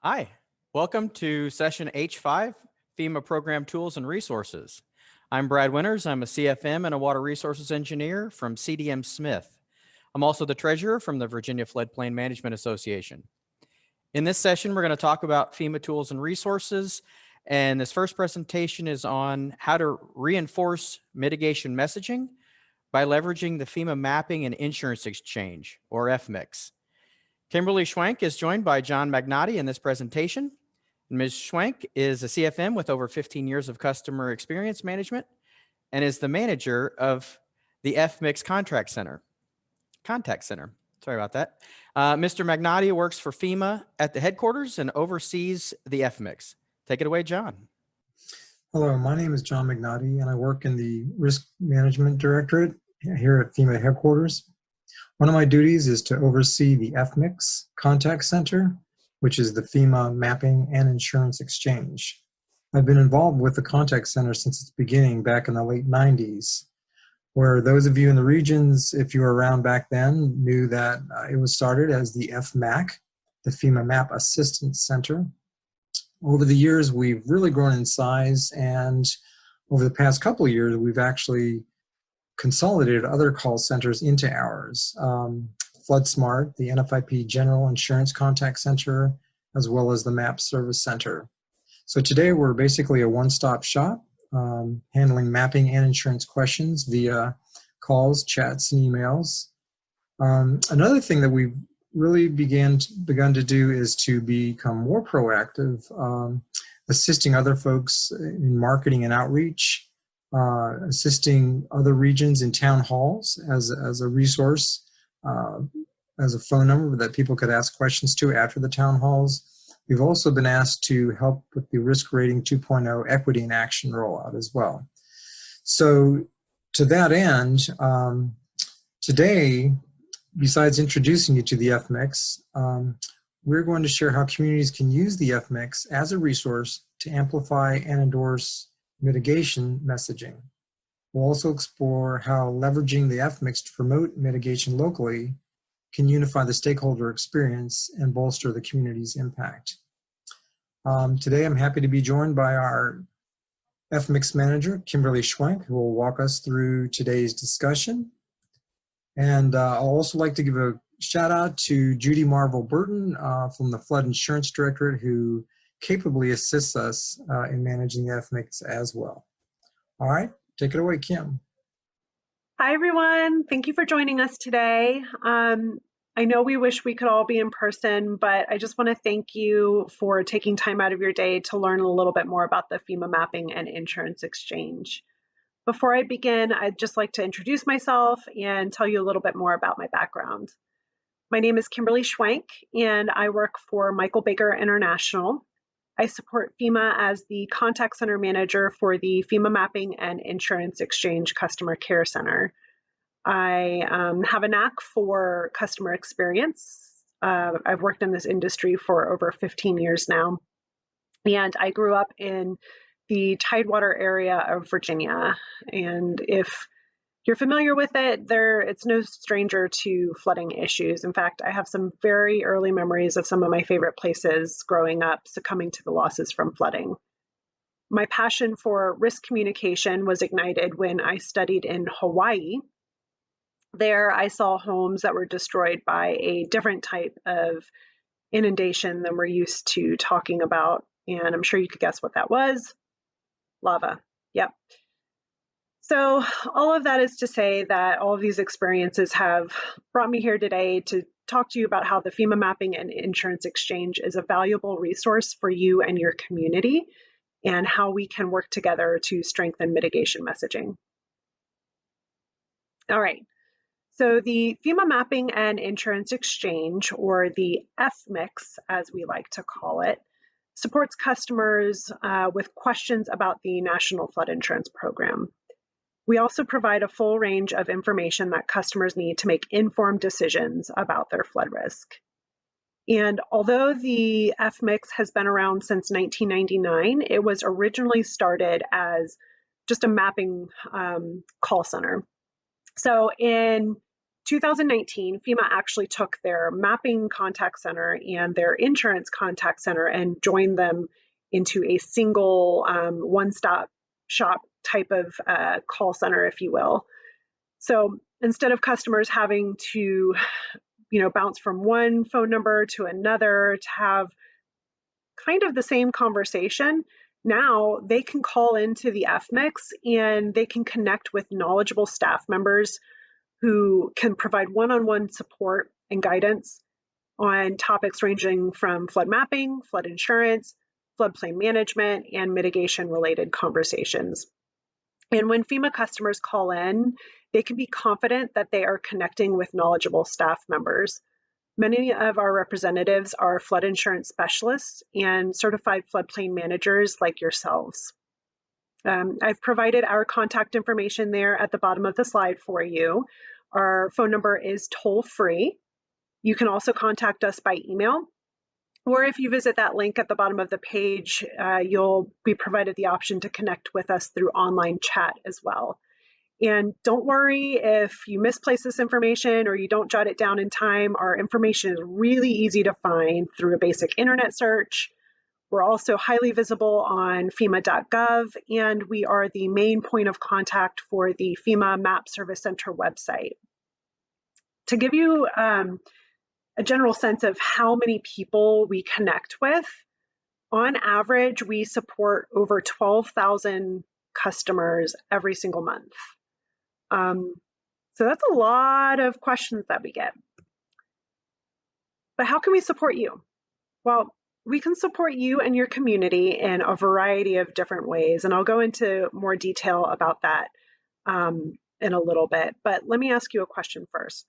Hi, welcome to session H5, FEMA Program Tools and Resources. I'm Brad Winters. I'm a CFM and a Water Resources Engineer from CDM Smith. I'm also the Treasurer from the Virginia Floodplain Management Association. In this session, we're going to talk about FEMA tools and resources, and this first presentation is on how to reinforce mitigation messaging by leveraging the FEMA Mapping and Insurance Exchange, or FMIX. Kimberley Schwenk is joined by John Magnotti in this presentation. Ms. Schwenk is a CFM with over 15 years of customer experience management and is the manager of the FMIX Contact Center. Sorry about that. Mr. Magnotti works for FEMA at the headquarters and oversees the FMIX. Take it away, John. Hello, my name is John Magnotti and I work in the Risk Management Directorate here at FEMA headquarters. One of my duties is to oversee the FMIX Contact Center, which is the FEMA Mapping and Insurance Exchange. I've been involved with the Contact Center since its beginning back in the late 90s, where those of you in the regions, if you were around back then, knew that it was started as the FMAC, the FEMA Map Assistance Center. Over the years, we've really grown in size, and over the past couple of years, we've actually consolidated other call centers into ours. FloodSmart, the NFIP General Insurance Contact Center, as well as the MAP Service Center. So today we're basically a one-stop shop, handling mapping and insurance questions via calls, chats, and emails. Another thing that we've really begun to do is to become more proactive, assisting other folks in marketing and outreach, assisting other regions in town halls as a resource, as a phone number that people could ask questions to after the town halls. We've also been asked to help with the Risk Rating 2.0 Equity in Action rollout as well. So to that end, today, besides introducing you to the FMIX, we're going to share how communities can use the FMIX as a resource to amplify and endorse mitigation messaging. We'll also explore how leveraging the FMIX to promote mitigation locally can unify the stakeholder experience and bolster the community's impact. Today, I'm happy to be joined by our FMIX manager, Kimberley Schwenk, who will walk us through today's discussion. And I'll also like to give a shout out to Judy Marvel Burton from the Flood Insurance Directorate, who capably assists us in managing the FMIX as well. All right, take it away, Kim. Hi, everyone. Thank you for joining us today. I know we wish we could all be in person, but I just want to thank you for taking time out of your day to learn a little bit more about the FEMA Mapping and Insurance Exchange. Before I begin, I'd just like to introduce myself and tell you a little bit more about my background. My name is Kimberley Schwenk, and I work for Michael Baker International. I support FEMA as the Contact Center Manager for the FEMA Mapping and Insurance Exchange Customer Care Center. I have a knack for customer experience. I've worked in this industry for over 15 years now, and I grew up in the Tidewater area of Virginia. And if you're familiar with it, it's no stranger to flooding issues. In fact, I have some very early memories of some of my favorite places growing up succumbing to the losses from flooding. My passion for risk communication was ignited when I studied in Hawaii. There, I saw homes that were destroyed by a different type of inundation than we're used to talking about. And I'm sure you could guess what that was. Lava. Yep. So all of that is to say that all of these experiences have brought me here today to talk to you about how the FEMA Mapping and Insurance Exchange is a valuable resource for you and your community, and how we can work together to strengthen mitigation messaging. All right. So the FEMA Mapping and Insurance Exchange, or the FMIX as we like to call it, supports customers with questions about the National Flood Insurance Program. We also provide a full range of information that customers need to make informed decisions about their flood risk. And although the FMIX has been around since 1999, it was originally started as just a mapping call center. So in 2019, FEMA actually took their mapping contact center and their insurance contact center and joined them into a single one-stop shop type of call center, if you will. So instead of customers having to, bounce from one phone number to another to have kind of the same conversation, now they can call into the FMIX and they can connect with knowledgeable staff members who can provide one-on-one support and guidance on topics ranging from flood mapping, flood insurance, floodplain management, and mitigation related conversations. And when FEMA customers call in, they can be confident that they are connecting with knowledgeable staff members. Many of our representatives are flood insurance specialists and certified floodplain managers like yourselves. I've provided our contact information there at the bottom of the slide for you. Our phone number is toll-free. You can also contact us by email, or if you visit that link at the bottom of the page, you'll be provided the option to connect with us through online chat as well. And don't worry if you misplace this information or you don't jot it down in time. Our information is really easy to find through a basic internet search. We're also highly visible on FEMA.gov, and we are the main point of contact for the FEMA Map Service Center website. To give you a general sense of how many people we connect with, on average, we support over 12,000 customers every single month. So that's a lot of questions that we get. But how can we support you? Well, we can support you and your community in a variety of different ways, and I'll go into more detail about that in a little bit. But let me ask you a question first.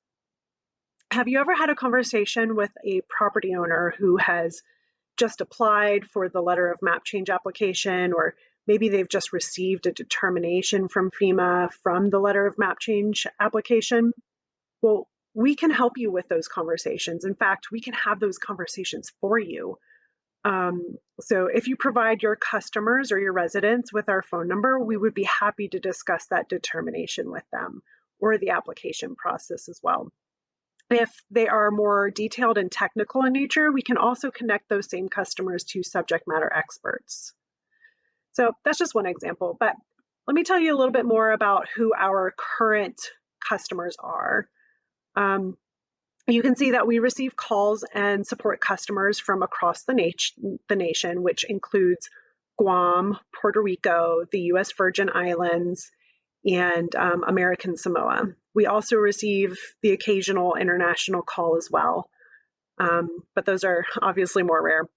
Have you ever had a conversation with a property owner who has just applied for the letter of map change application, or maybe they've just received a determination from FEMA from the letter of map change application? Well, we can help you with those conversations. In fact, we can have those conversations for you. So if you provide your customers or your residents with our phone number, we would be happy to discuss that determination with them or the application process as well. If they are more detailed and technical in nature, we can also connect those same customers to subject matter experts. So that's just one example, but let me tell you a little bit more about who our current customers are. You can see that we receive calls and support customers from across the nation, which includes Guam, Puerto Rico, the U.S. Virgin Islands, and American Samoa. We also receive the occasional international call as well, but those are obviously more rare.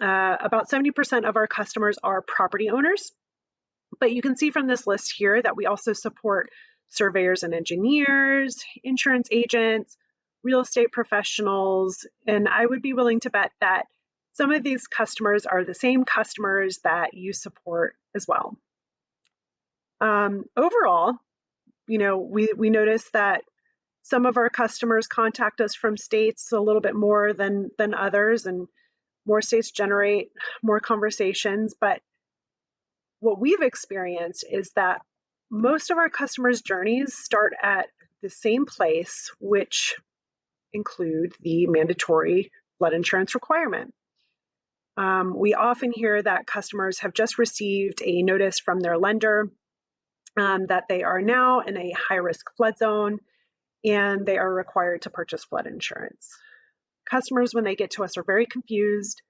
About 70% of our customers are property owners, but you can see from this list here that we also support surveyors and engineers, insurance agents, real estate professionals, and I would be willing to bet that some of these customers are the same customers that you support as well. Overall, we notice that some of our customers contact us from states a little bit more than others, and more states generate more conversations. But what we've experienced is that most of our customers' journeys start at the same place, which include the mandatory flood insurance requirement. We often hear that customers have just received a notice from their lender that they are now in a high-risk flood zone and they are required to purchase flood insurance. Customers, when they get to us, are very confused.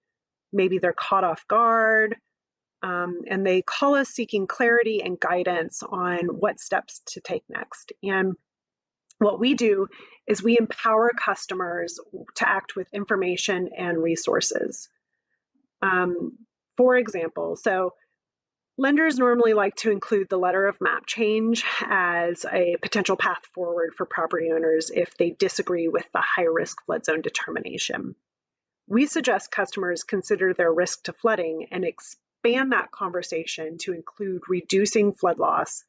Maybe they're caught off guard, and they call us seeking clarity and guidance on what steps to take next. And what we do is we empower customers to act with information and resources. For example, lenders normally like to include the letter of map change as a potential path forward for property owners if they disagree with the high-risk flood zone determination. We suggest customers consider their risk to flooding and expand that conversation to include reducing flood loss,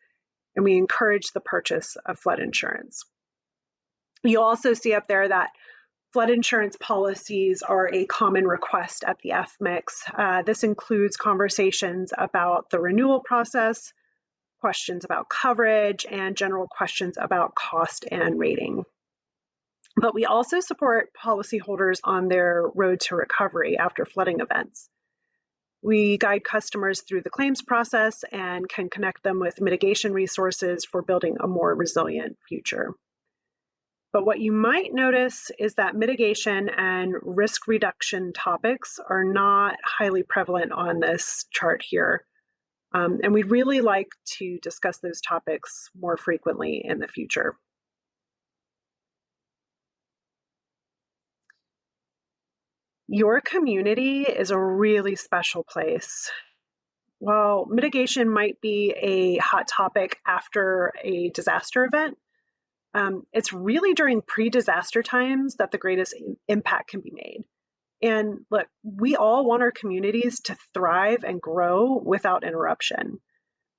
and we encourage the purchase of flood insurance. You'll also see up there that flood insurance policies are a common request at the FMIX. This includes conversations about the renewal process, questions about coverage, and general questions about cost and rating. But we also support policyholders on their road to recovery after flooding events. We guide customers through the claims process and can connect them with mitigation resources for building a more resilient future. But what you might notice is that mitigation and risk reduction topics are not highly prevalent on this chart here. And we'd really like to discuss those topics more frequently in the future. Your community is a really special place. While mitigation might be a hot topic after a disaster event, it's really during pre-disaster times that the greatest impact can be made. And look, we all want our communities to thrive and grow without interruption.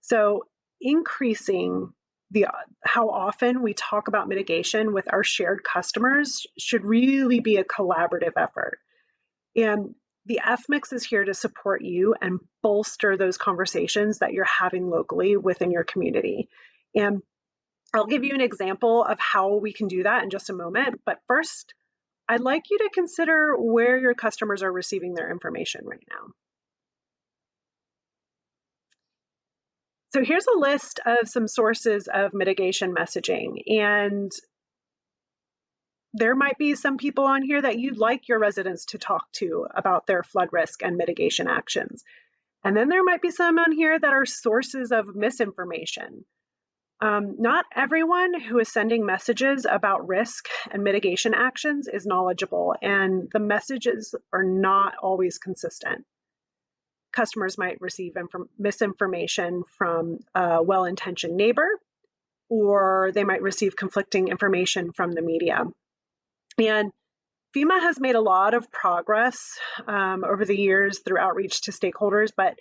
So increasing how often we talk about mitigation with our shared customers should really be a collaborative effort. And the FMIX is here to support you and bolster those conversations that you're having locally within your community. And I'll give you an example of how we can do that in just a moment. But first, I'd like you to consider where your customers are receiving their information right now. So here's a list of some sources of mitigation messaging. And there might be some people on here that you'd like your residents to talk to about their flood risk and mitigation actions. And then there might be some on here that are sources of misinformation. Not everyone who is sending messages about risk and mitigation actions is knowledgeable, and the messages are not always consistent. Customers might receive misinformation from a well-intentioned neighbor, or they might receive conflicting information from the media. And FEMA has made a lot of progress over the years through outreach to stakeholders, but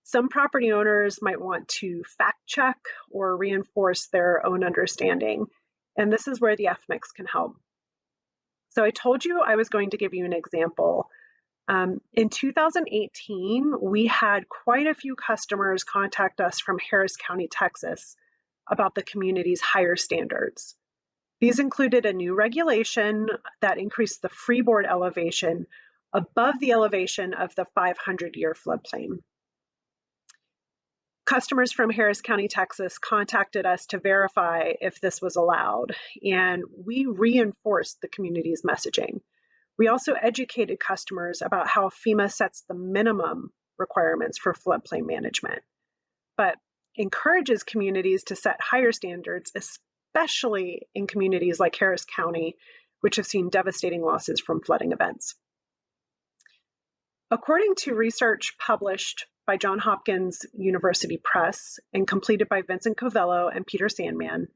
some property owners might want to fact check or reinforce their own understanding. And this is where the FMIX can help. So I told you I was going to give you an example. In 2018, we had quite a few customers contact us from Harris County, Texas, about the community's higher standards. These included a new regulation that increased the freeboard elevation above the elevation of the 500-year floodplain. Customers from Harris County, Texas contacted us to verify if this was allowed, and we reinforced the community's messaging. We also educated customers about how FEMA sets the minimum requirements for floodplain management, but encourages communities to set higher standards, especially in communities like Harris County, which have seen devastating losses from flooding events. According to research published by Johns Hopkins University Press and completed by Vincent Covello and Peter Sandman,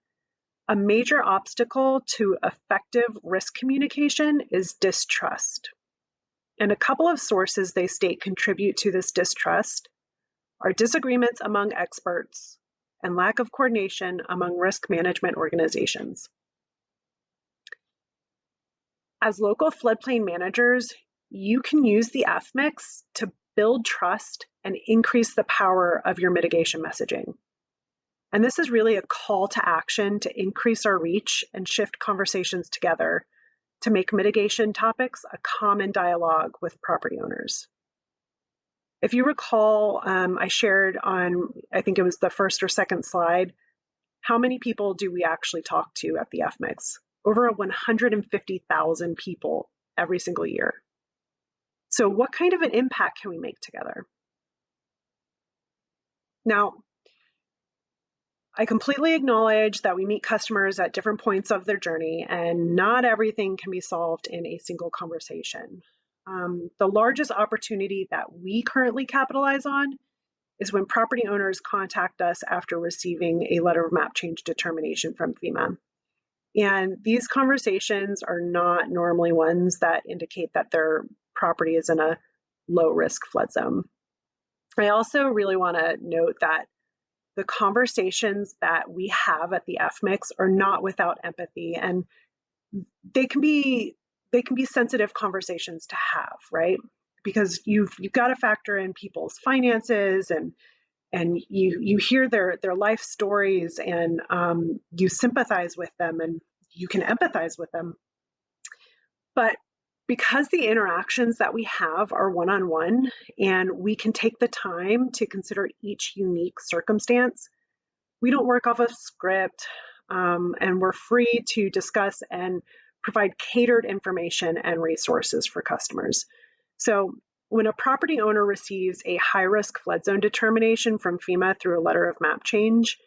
a major obstacle to effective risk communication is distrust. And a couple of sources they state contribute to this distrust are disagreements among experts and lack of coordination among risk management organizations. As local floodplain managers, you can use the FMIX to build trust and increase the power of your mitigation messaging. And this is really a call to action to increase our reach and shift conversations together to make mitigation topics a common dialogue with property owners. If you recall, I shared on, I think it was the first or second slide, how many people do we actually talk to at the FMIX? Over 150,000 people every single year. So what kind of an impact can we make together? Now, I completely acknowledge that we meet customers at different points of their journey, and not everything can be solved in a single conversation. The largest opportunity that we currently capitalize on is when property owners contact us after receiving a letter of map change determination from FEMA. And these conversations are not normally ones that indicate that their property is in a low-risk flood zone. I also really want to note that the conversations that we have at the FMIX are not without empathy, and they can be sensitive conversations to have, right? Because you've got to factor in people's finances and and you hear their life stories, and you sympathize with them, and you can empathize with them. But because the interactions that we have are one-on-one, and we can take the time to consider each unique circumstance, we don't work off a script, and we're free to discuss and provide catered information and resources for customers. So when a property owner receives a high-risk flood zone determination from FEMA through a letter of map change,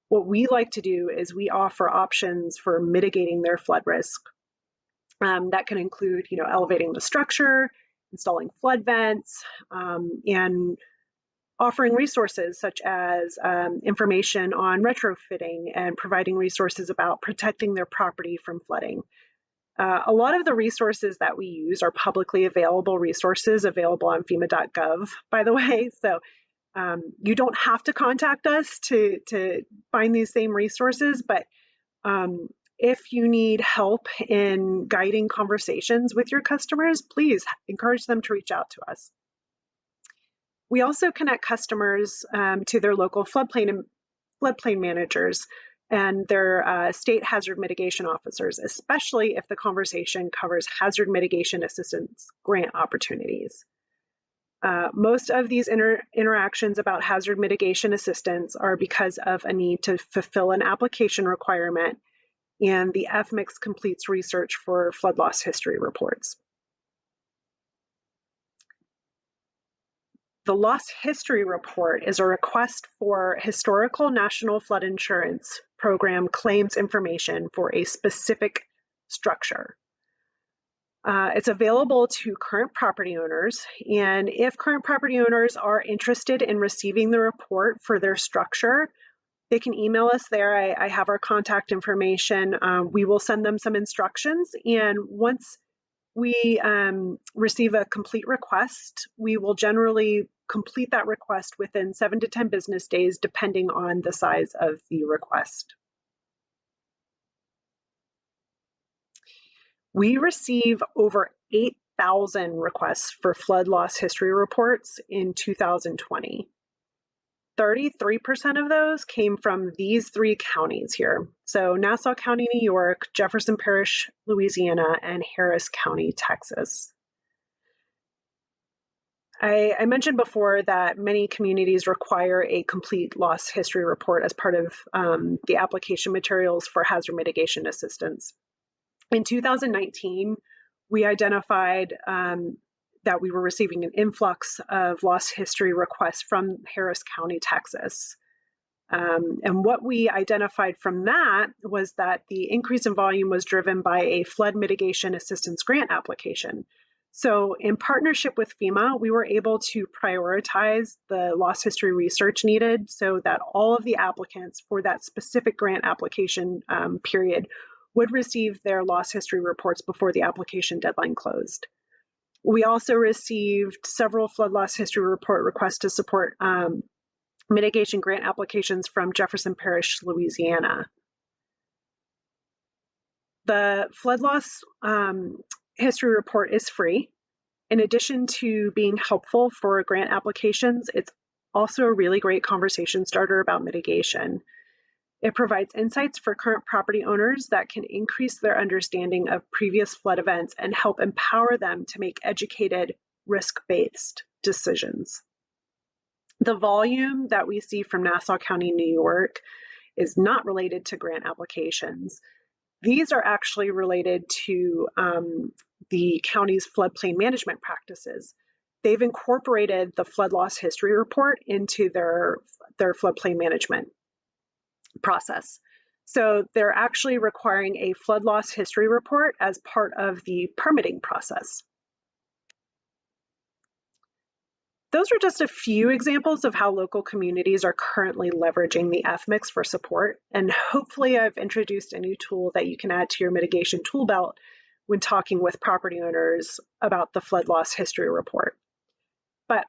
what we like to do is we offer options for mitigating their flood risk. That can include, elevating the structure, installing flood vents, and offering resources such as information on retrofitting and providing resources about protecting their property from flooding. A lot of the resources that we use are publicly available resources available on FEMA.gov, by the way. So you don't have to contact us to find these same resources, but if you need help in guiding conversations with your customers, please encourage them to reach out to us. We also connect customers to their local floodplain managers and their state hazard mitigation officers, especially if the conversation covers hazard mitigation assistance grant opportunities. Most of these interactions about hazard mitigation assistance are because of a need to fulfill an application requirement, and the FMIX completes research for flood loss history reports. The Loss History Report is a request for historical National Flood Insurance Program claims information for a specific structure. It's available to current property owners, and if current property owners are interested in receiving the report for their structure, they can email us there. I have our contact information. We will send them some instructions, and once we receive a complete request, we will generally complete that request within 7 to 10 business days, depending on the size of the request. We receive over 8,000 requests for flood loss history reports in 2020. 33% of those came from these 3 counties here. So Nassau County, New York, Jefferson Parish, Louisiana, and Harris County, Texas. I mentioned before that many communities require a complete loss history report as part of the application materials for hazard mitigation assistance. In 2019, we identified that we were receiving an influx of loss history requests from Harris County, Texas. And what we identified from that was that the increase in volume was driven by a flood mitigation assistance grant application. So in partnership with FEMA, we were able to prioritize the loss history research needed so that all of the applicants for that specific grant application period would receive their loss history reports before the application deadline closed. We also received several flood loss history report requests to support mitigation grant applications from Jefferson Parish, Louisiana. The flood loss history report is free. In addition to being helpful for grant applications, it's also a really great conversation starter about mitigation. It provides insights for current property owners that can increase their understanding of previous flood events and help empower them to make educated, risk-based decisions. The volume that we see from Nassau County, New York, is not related to grant applications. These are actually related to the county's floodplain management practices. They've incorporated the flood loss history report into their floodplain management process. So they're actually requiring a flood loss history report as part of the permitting process. Those are just a few examples of how local communities are currently leveraging the FMIX for support, and hopefully I've introduced a new tool that you can add to your mitigation tool belt when talking with property owners about the flood loss history report. But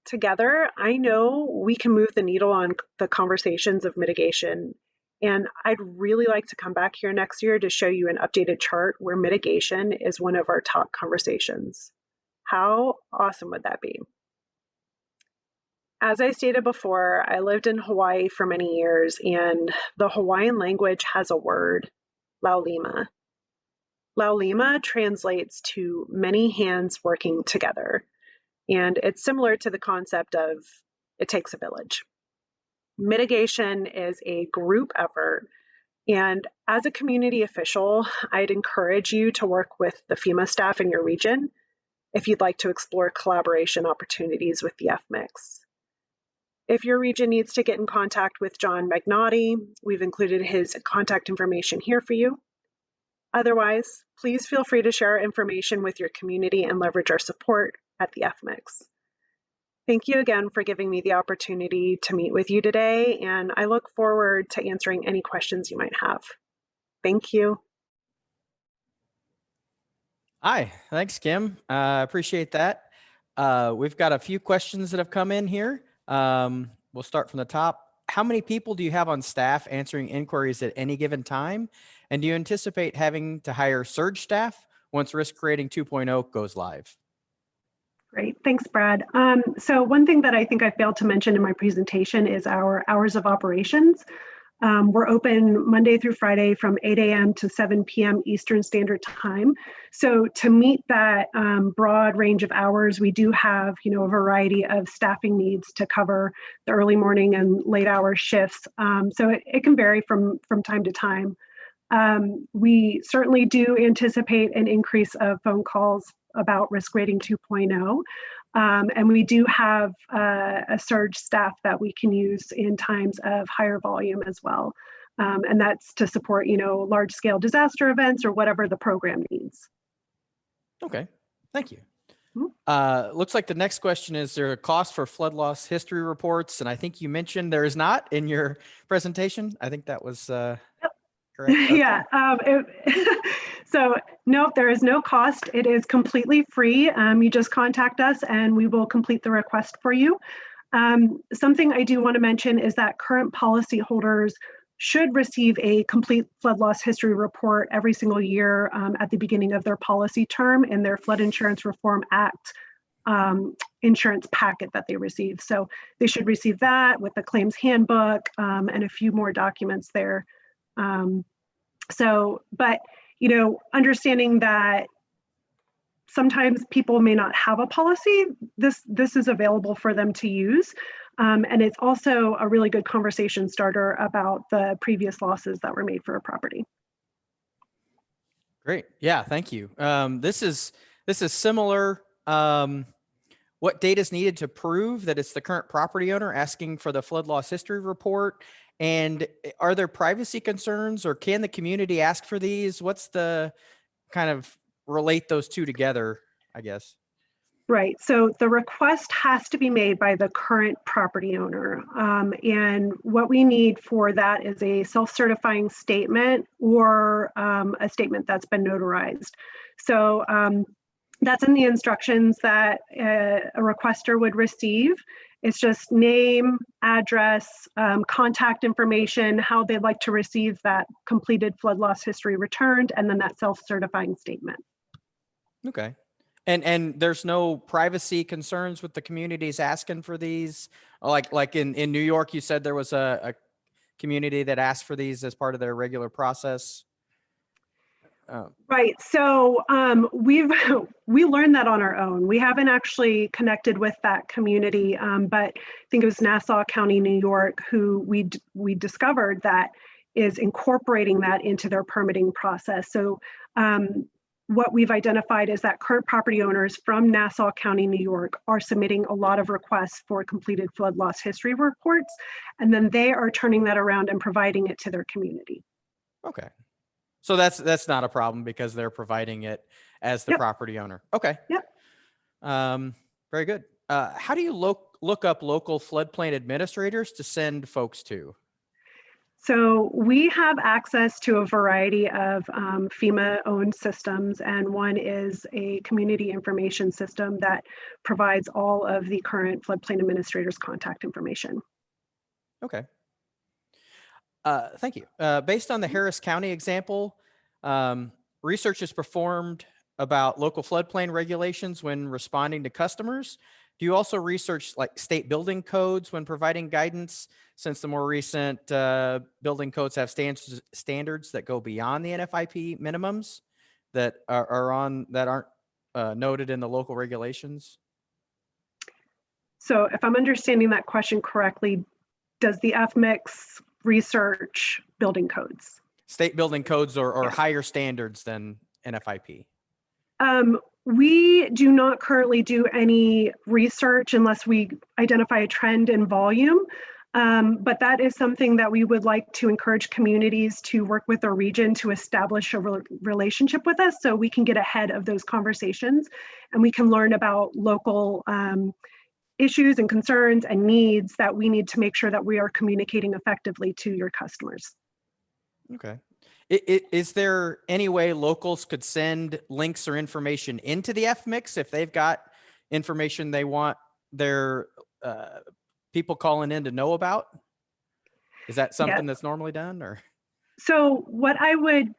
together, I know we can move the needle on the conversations of mitigation, and I'd really like to come back here next year to show you an updated chart where mitigation is one of our top conversations. How awesome would that be? As I stated before, I lived in Hawaii for many years, and the Hawaiian language has a word, laulima. Laulima translates to many hands working together, and it's similar to the concept of it takes a village. Mitigation is a group effort, and as a community official, I'd encourage you to work with the FEMA staff in your region if you'd like to explore collaboration opportunities with the FMICS. If your region needs to get in contact with John Magnotti, we've included his contact information here for you. Otherwise, please feel free to share information with your community and leverage our support at the FMICS. Thank you again for giving me the opportunity to meet with you today, and I look forward to answering any questions you might have. Thank you. Hi, thanks, Kim. Appreciate that. We've got a few questions that have come in here. We'll start from the top. How many people do you have on staff answering inquiries at any given time? And do you anticipate having to hire surge staff once Risk Rating 2.0 goes live? Great, thanks, Brad. So one thing that I think I failed to mention in my presentation is our hours of operations. We're open Monday through Friday from 8 a.m. to 7 p.m. Eastern Standard Time. So to meet that broad range of hours, we do have, a variety of staffing needs to cover the early morning and late hour shifts. So it can vary from time to time. We certainly do anticipate an increase of phone calls about Risk Rating 2.0. And we do have a surge staff that we can use in times of higher volume as well. And that's to support, large scale disaster events or whatever the program needs. Okay, thank you. Looks like the next question is there a cost for flood loss history reports? And I think you mentioned there is not in your presentation. I think that was correct. Okay. Yeah. So no, there is no cost. It is completely free. You just contact us and we will complete the request for you. Something I do want to mention is that current policyholders should receive a complete flood loss history report every single year at the beginning of their policy term in their Flood Insurance Reform Act insurance packet that they receive. So they should receive that with the claims handbook and a few more documents there. But understanding that sometimes people may not have a policy, this is available for them to use. And it's also a really good conversation starter about the previous losses that were made for a property. Great. Yeah, thank you. This is similar. What data is needed to prove that it's the current property owner asking for the flood loss history report? And are there privacy concerns or can the community ask for these? What's the kind of relate those two together, I guess? Right. So the request has to be made by the current property owner. And what we need for that is a self-certifying statement or a statement that's been notarized. So that's in the instructions that a requester would receive. It's just name, address, contact information, how they'd like to receive that completed flood loss history returned, and then that self-certifying statement. Okay. And there's no privacy concerns with the communities asking for these? Like in New York, you said there was a community that asked for these as part of their regular process. Right. So we learned that on our own. We haven't actually connected with that community, but I think it was Nassau County, New York, who we discovered that is incorporating that into their permitting process. So what we've identified is that current property owners from Nassau County, New York are submitting a lot of requests for completed flood loss history reports, and then they are turning that around and providing it to their community. Okay. So that's not a problem because they're providing it as the property owner. Okay. Yep. Very good. How do you look up local floodplain administrators to send folks to? So we have access to a variety of FEMA-owned systems, and one is a community information system that provides all of the current floodplain administrators' contact information. Okay. Thank you. Based on the Harris County example, research is performed about local floodplain regulations when responding to customers. Do you also research like state building codes when providing guidance, since the more recent building codes have standards that go beyond the NFIP minimums that aren't noted in the local regulations? So if I'm understanding that question correctly, does the FMIX research building codes? State building codes or higher standards than NFIP? We do not currently do any research unless we identify a trend in volume. But that is something that we would like to encourage communities to work with our region to establish a relationship with us, so we can get ahead of those conversations and we can learn about local issues and concerns and needs that we need to make sure that we are communicating effectively to your customers. Okay. Is there any way locals could send links or information into the FMIX if they've got information they want their people calling in to know about? Is that something that's normally done, or? So what I would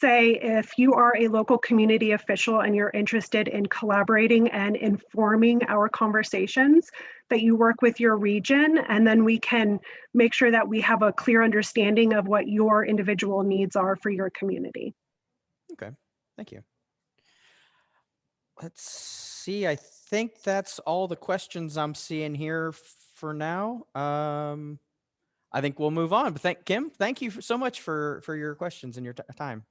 say, if you are a local community official and you're interested in collaborating and informing our conversations, that you work with your region, and then we can make sure that we have a clear understanding of what your individual needs are for your community. Okay, thank you. Let's see, I think that's all the questions I'm seeing here for now. I think we'll move on, but Kim, thank you so much for your questions and your time.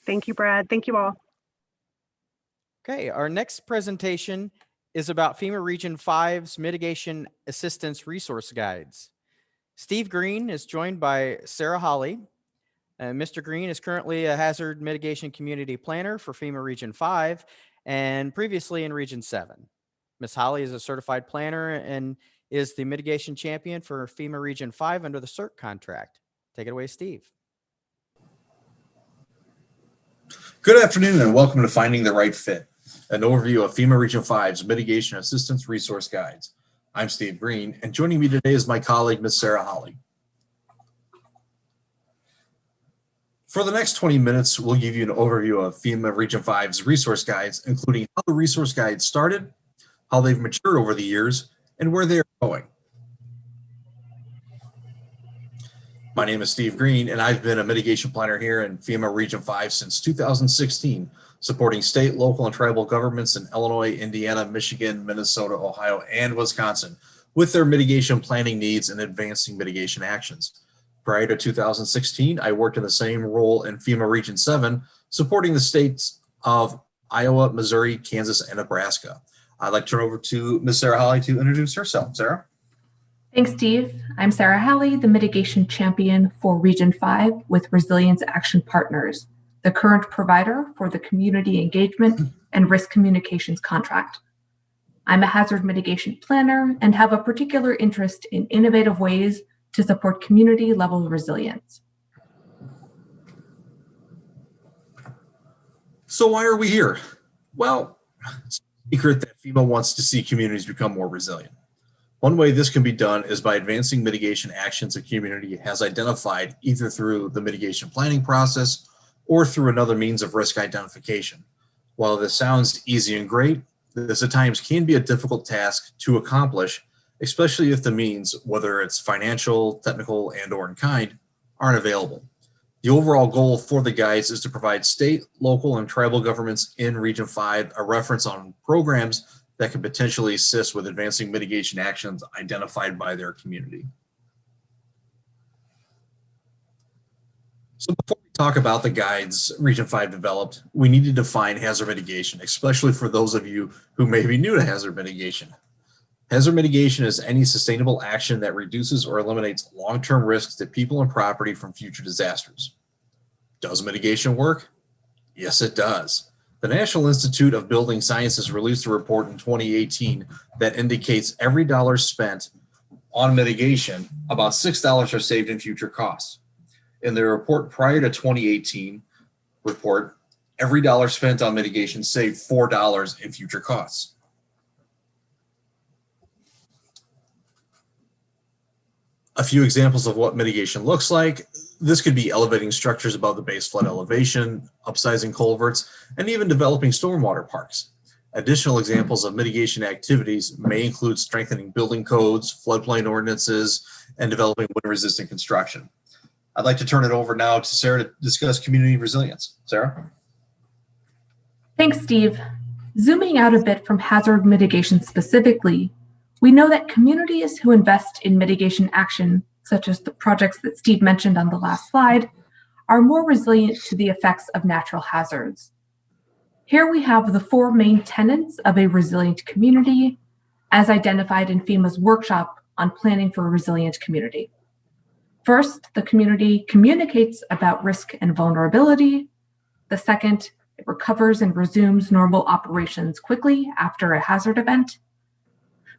Thank you, Brad. Thank you all. Okay, our next presentation is about FEMA Region 5's Mitigation Assistance Resource Guides. Steve Greene is joined by Sarah Holly. Mr. Greene is currently a hazard mitigation community planner for FEMA Region 5 and previously in Region 7. Ms. Holly is a certified planner and is the mitigation champion for FEMA Region 5 under the CERT contract. Take it away, Steve. Good afternoon and welcome to Finding the Right Fit, an overview of FEMA Region 5's Mitigation Assistance Resource Guides. I'm Steve Greene, and joining me today is my colleague, Ms. Sarah Holly. For the next 20 minutes, we'll give you an overview of FEMA Region 5's resource guides, including how the resource guides started, how they've matured over the years, and where they are going. My name is Steve Greene, and I've been a mitigation planner here in FEMA Region 5 since 2016, supporting state, local, and tribal governments in Illinois, Indiana, Michigan, Minnesota, Ohio, and Wisconsin with their mitigation planning needs and advancing mitigation actions. Prior to 2016, I worked in the same role in FEMA Region 7, supporting the states of Iowa, Missouri, Kansas, and Nebraska. I'd like to turn over to Ms. Sarah Holly to introduce herself. Sarah? Thanks, Steve. I'm Sarah Holly, the mitigation champion for Region 5 with Resilience Action Partners, the current provider for the community engagement and risk communications contract. I'm a hazard mitigation planner and have a particular interest in innovative ways to support community level resilience. So why are we here? Well, it's no secret that FEMA wants to see communities become more resilient. One way this can be done is by advancing mitigation actions a community has identified either through the mitigation planning process or through another means of risk identification. While this sounds easy and great, this at times can be a difficult task to accomplish, especially if the means, whether it's financial, technical, and/or in kind, aren't available. The overall goal for the guides is to provide state, local, and tribal governments in Region 5 a reference on programs that could potentially assist with advancing mitigation actions identified by their community. So before we talk about the guides Region 5 developed, we need to define hazard mitigation, especially for those of you who may be new to hazard mitigation. Hazard mitigation is any sustainable action that reduces or eliminates long-term risks to people and property from future disasters. Does mitigation work? Yes, it does. The National Institute of Building Sciences released a report in 2018 that indicates every dollar spent on mitigation, about $6 are saved in future costs. In the report prior to 2018 report, every dollar spent on mitigation saved $4 in future costs. A few examples of what mitigation looks like. This could be elevating structures above the base flood elevation, upsizing culverts, and even developing stormwater parks. Additional examples of mitigation activities may include strengthening building codes, floodplain ordinances, and developing wind-resistant construction. I'd like to turn it over now to Sarah to discuss community resilience. Sarah? Thanks, Steve. Zooming out a bit from hazard mitigation specifically, we know that communities who invest in mitigation action, such as the projects that Steve mentioned on the last slide, are more resilient to the effects of natural hazards. Here we have the 4 main tenets of a resilient community, as identified in FEMA's workshop on planning for a resilient community. First, the community communicates about risk and vulnerability. The second, it recovers and resumes normal operations quickly after a hazard event.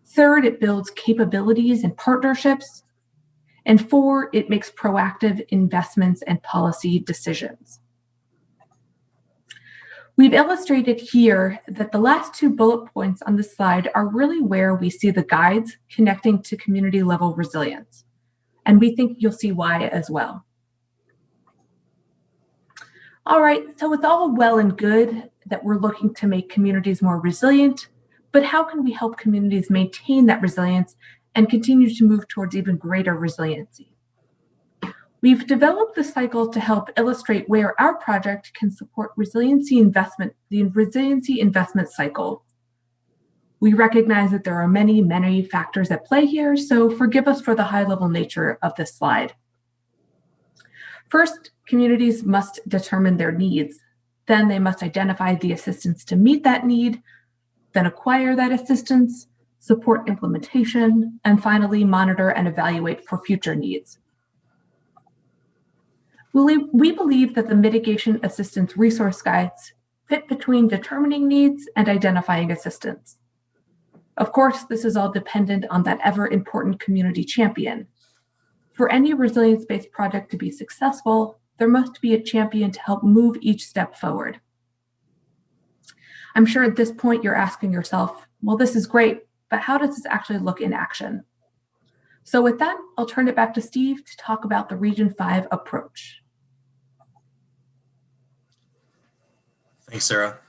Third, it builds capabilities and partnerships. And 4, it makes proactive investments and policy decisions. We've illustrated here that the last 2 bullet points on this slide are really where we see the guides connecting to community level resilience. And we think you'll see why as well. All right, so it's all well and good that we're looking to make communities more resilient, but how can we help communities maintain that resilience and continue to move towards even greater resiliency? We've developed the cycle to help illustrate where our project can support resiliency investment, the resiliency investment cycle. We recognize that there are many factors at play here, so forgive us for the high-level nature of this slide. First, communities must determine their needs. Then they must identify the assistance to meet that need, then acquire that assistance, support implementation, and finally monitor and evaluate for future needs. We believe that the mitigation assistance resource guides fit between determining needs and identifying assistance. Of course, this is all dependent on that ever important community champion. For any resilience-based project to be successful, there must be a champion to help move each step forward. I'm sure at this point you're asking yourself, well, this is great, but how does this actually look in action? So with that, I'll turn it back to Steve to talk about the Region 5 approach. Thanks, Sarah.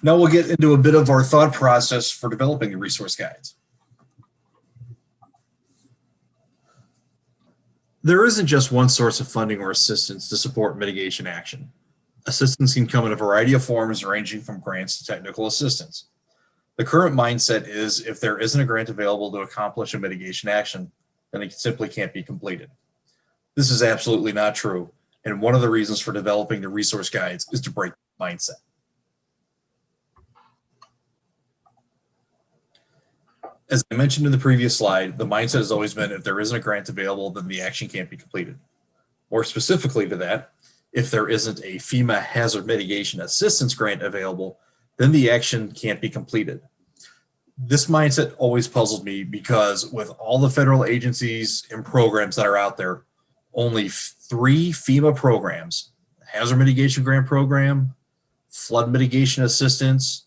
Now we'll get into a bit of our thought process for developing the resource guides. There isn't just one source of funding or assistance to support mitigation action. Assistance can come in a variety of forms ranging from grants to technical assistance. The current mindset is if there isn't a grant available to accomplish a mitigation action, then it simply can't be completed. This is absolutely not true, and one of the reasons for developing the resource guides is to break the mindset. As I mentioned in the previous slide, the mindset has always been if there isn't a grant available, then the action can't be completed. More specifically to that, if there isn't a FEMA hazard mitigation assistance grant available, then the action can't be completed. This mindset always puzzled me because with all the federal agencies and programs that are out there, only 3 FEMA programs, hazard mitigation grant program, flood mitigation assistance,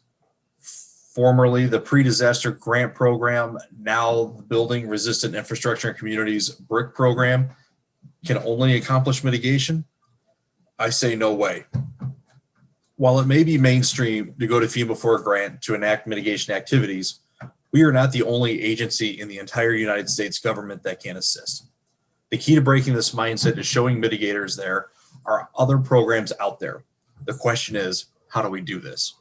formerly the pre-disaster grant program, now the building resistant infrastructure and communities BRIC program, can only accomplish mitigation. I say no way. While it may be mainstream to go to FEMA for a grant to enact mitigation activities, we are not the only agency in the entire United States government that can assist. The key to breaking this mindset is showing mitigators there are other programs out there. The question is, how do we do this?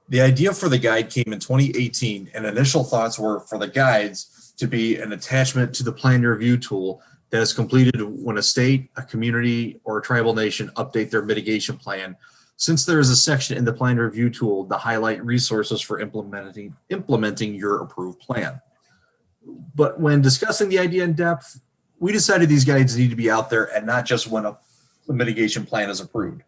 The idea for the guide came in 2018, and initial thoughts were for the guides to be an attachment to the plan review tool that is completed when a state, a community, or a tribal nation update their mitigation plan, since there is a section in the plan review tool to highlight resources for implementing your approved plan. But when discussing the idea in depth, we decided these guides need to be out there and not just when a mitigation plan is approved.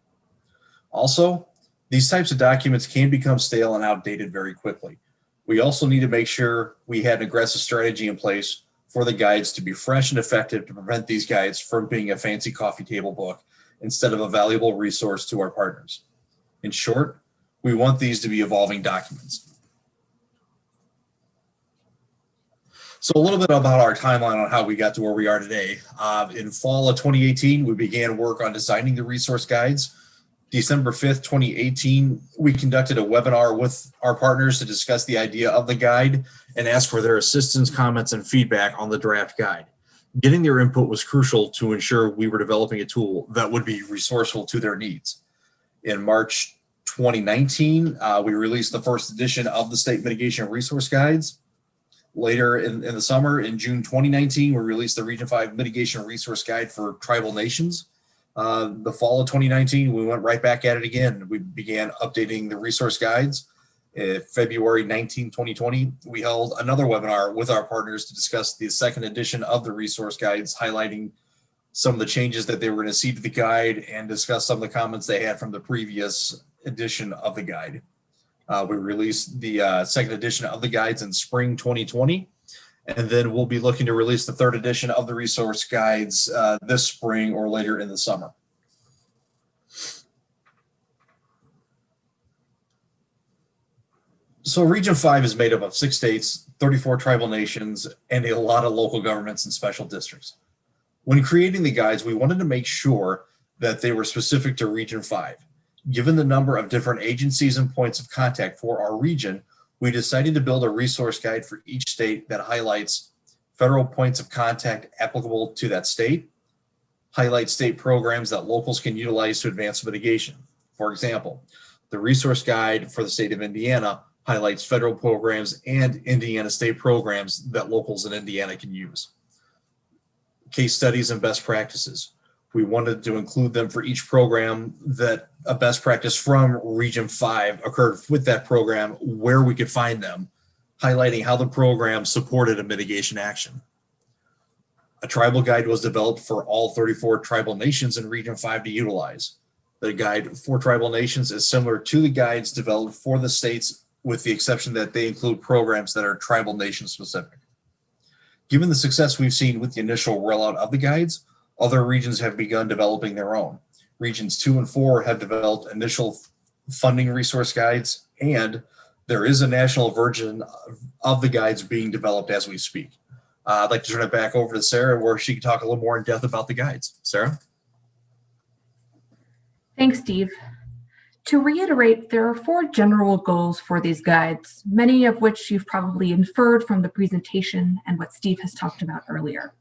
Also, these types of documents can become stale and outdated very quickly. We also need to make sure we had an aggressive strategy in place for the guides to be fresh and effective to prevent these guides from being a fancy coffee table book instead of a valuable resource to our partners. In short, we want these to be evolving documents. So a little bit about our timeline on how we got to where we are today. In fall of 2018, we began work on designing the resource guides. December 5th, 2018, we conducted a webinar with our partners to discuss the idea of the guide and ask for their assistance, comments, and feedback on the draft guide. Getting their input was crucial to ensure we were developing a tool that would be resourceful to their needs. In March 2019, we released the first edition of the State Mitigation Resource Guides. Later in the summer, in June 2019, we released the Region 5 Mitigation Resource Guide for tribal nations. The fall of 2019, we went right back at it again. We began updating the resource guides. February 19, 2020, we held another webinar with our partners to discuss the second edition of the resource guides, highlighting some of the changes that they were going to see to the guide and discuss some of the comments they had from the previous edition of the guide. We released the second edition of the guides in spring 2020, and then we'll be looking to release the third edition of the resource guides this spring or later in the summer. So Region 5 is made up of 6 states, 34 tribal nations, and a lot of local governments and special districts. When creating the guides, we wanted to make sure that they were specific to Region 5. Given the number of different agencies and points of contact for our region, we decided to build a resource guide for each state that highlights federal points of contact applicable to that state, highlight state programs that locals can utilize to advance mitigation. For example, the resource guide for the state of Indiana highlights federal programs and Indiana state programs that locals in Indiana can use. Case studies and best practices. We wanted to include them for each program that a best practice from Region 5 occurred with that program, where we could find them, highlighting how the program supported a mitigation action. A tribal guide was developed for all 34 tribal nations in Region 5 to utilize. The guide for tribal nations is similar to the guides developed for the states, with the exception that they include programs that are tribal nation specific. Given the success we've seen with the initial rollout of the guides, other regions have begun developing their own. Regions 2 and 4 have developed initial funding resource guides, and there is a national version of the guides being developed as we speak. I'd like to turn it back over to Sarah, where she can talk a little more in depth about the guides. Sarah? Thanks, Steve. To reiterate, there are 4 general goals for these guides, many of which you've probably inferred from the presentation and what Steve has talked about earlier.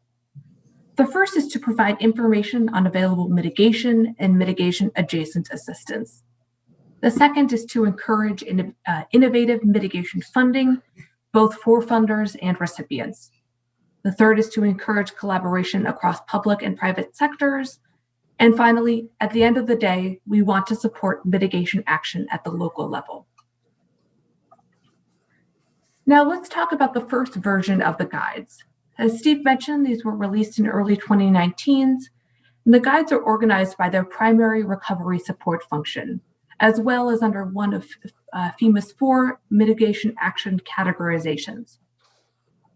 The first is to provide information on available mitigation and mitigation adjacent assistance. The second is to encourage innovative mitigation funding, both for funders and recipients. The third is to encourage collaboration across public and private sectors. And finally, at the end of the day, we want to support mitigation action at the local level. Now let's talk about the first version of the guides. As Steve mentioned, these were released in early 2019, and the guides are organized by their primary recovery support function, as well as under one of FEMA's 4 mitigation action categorizations.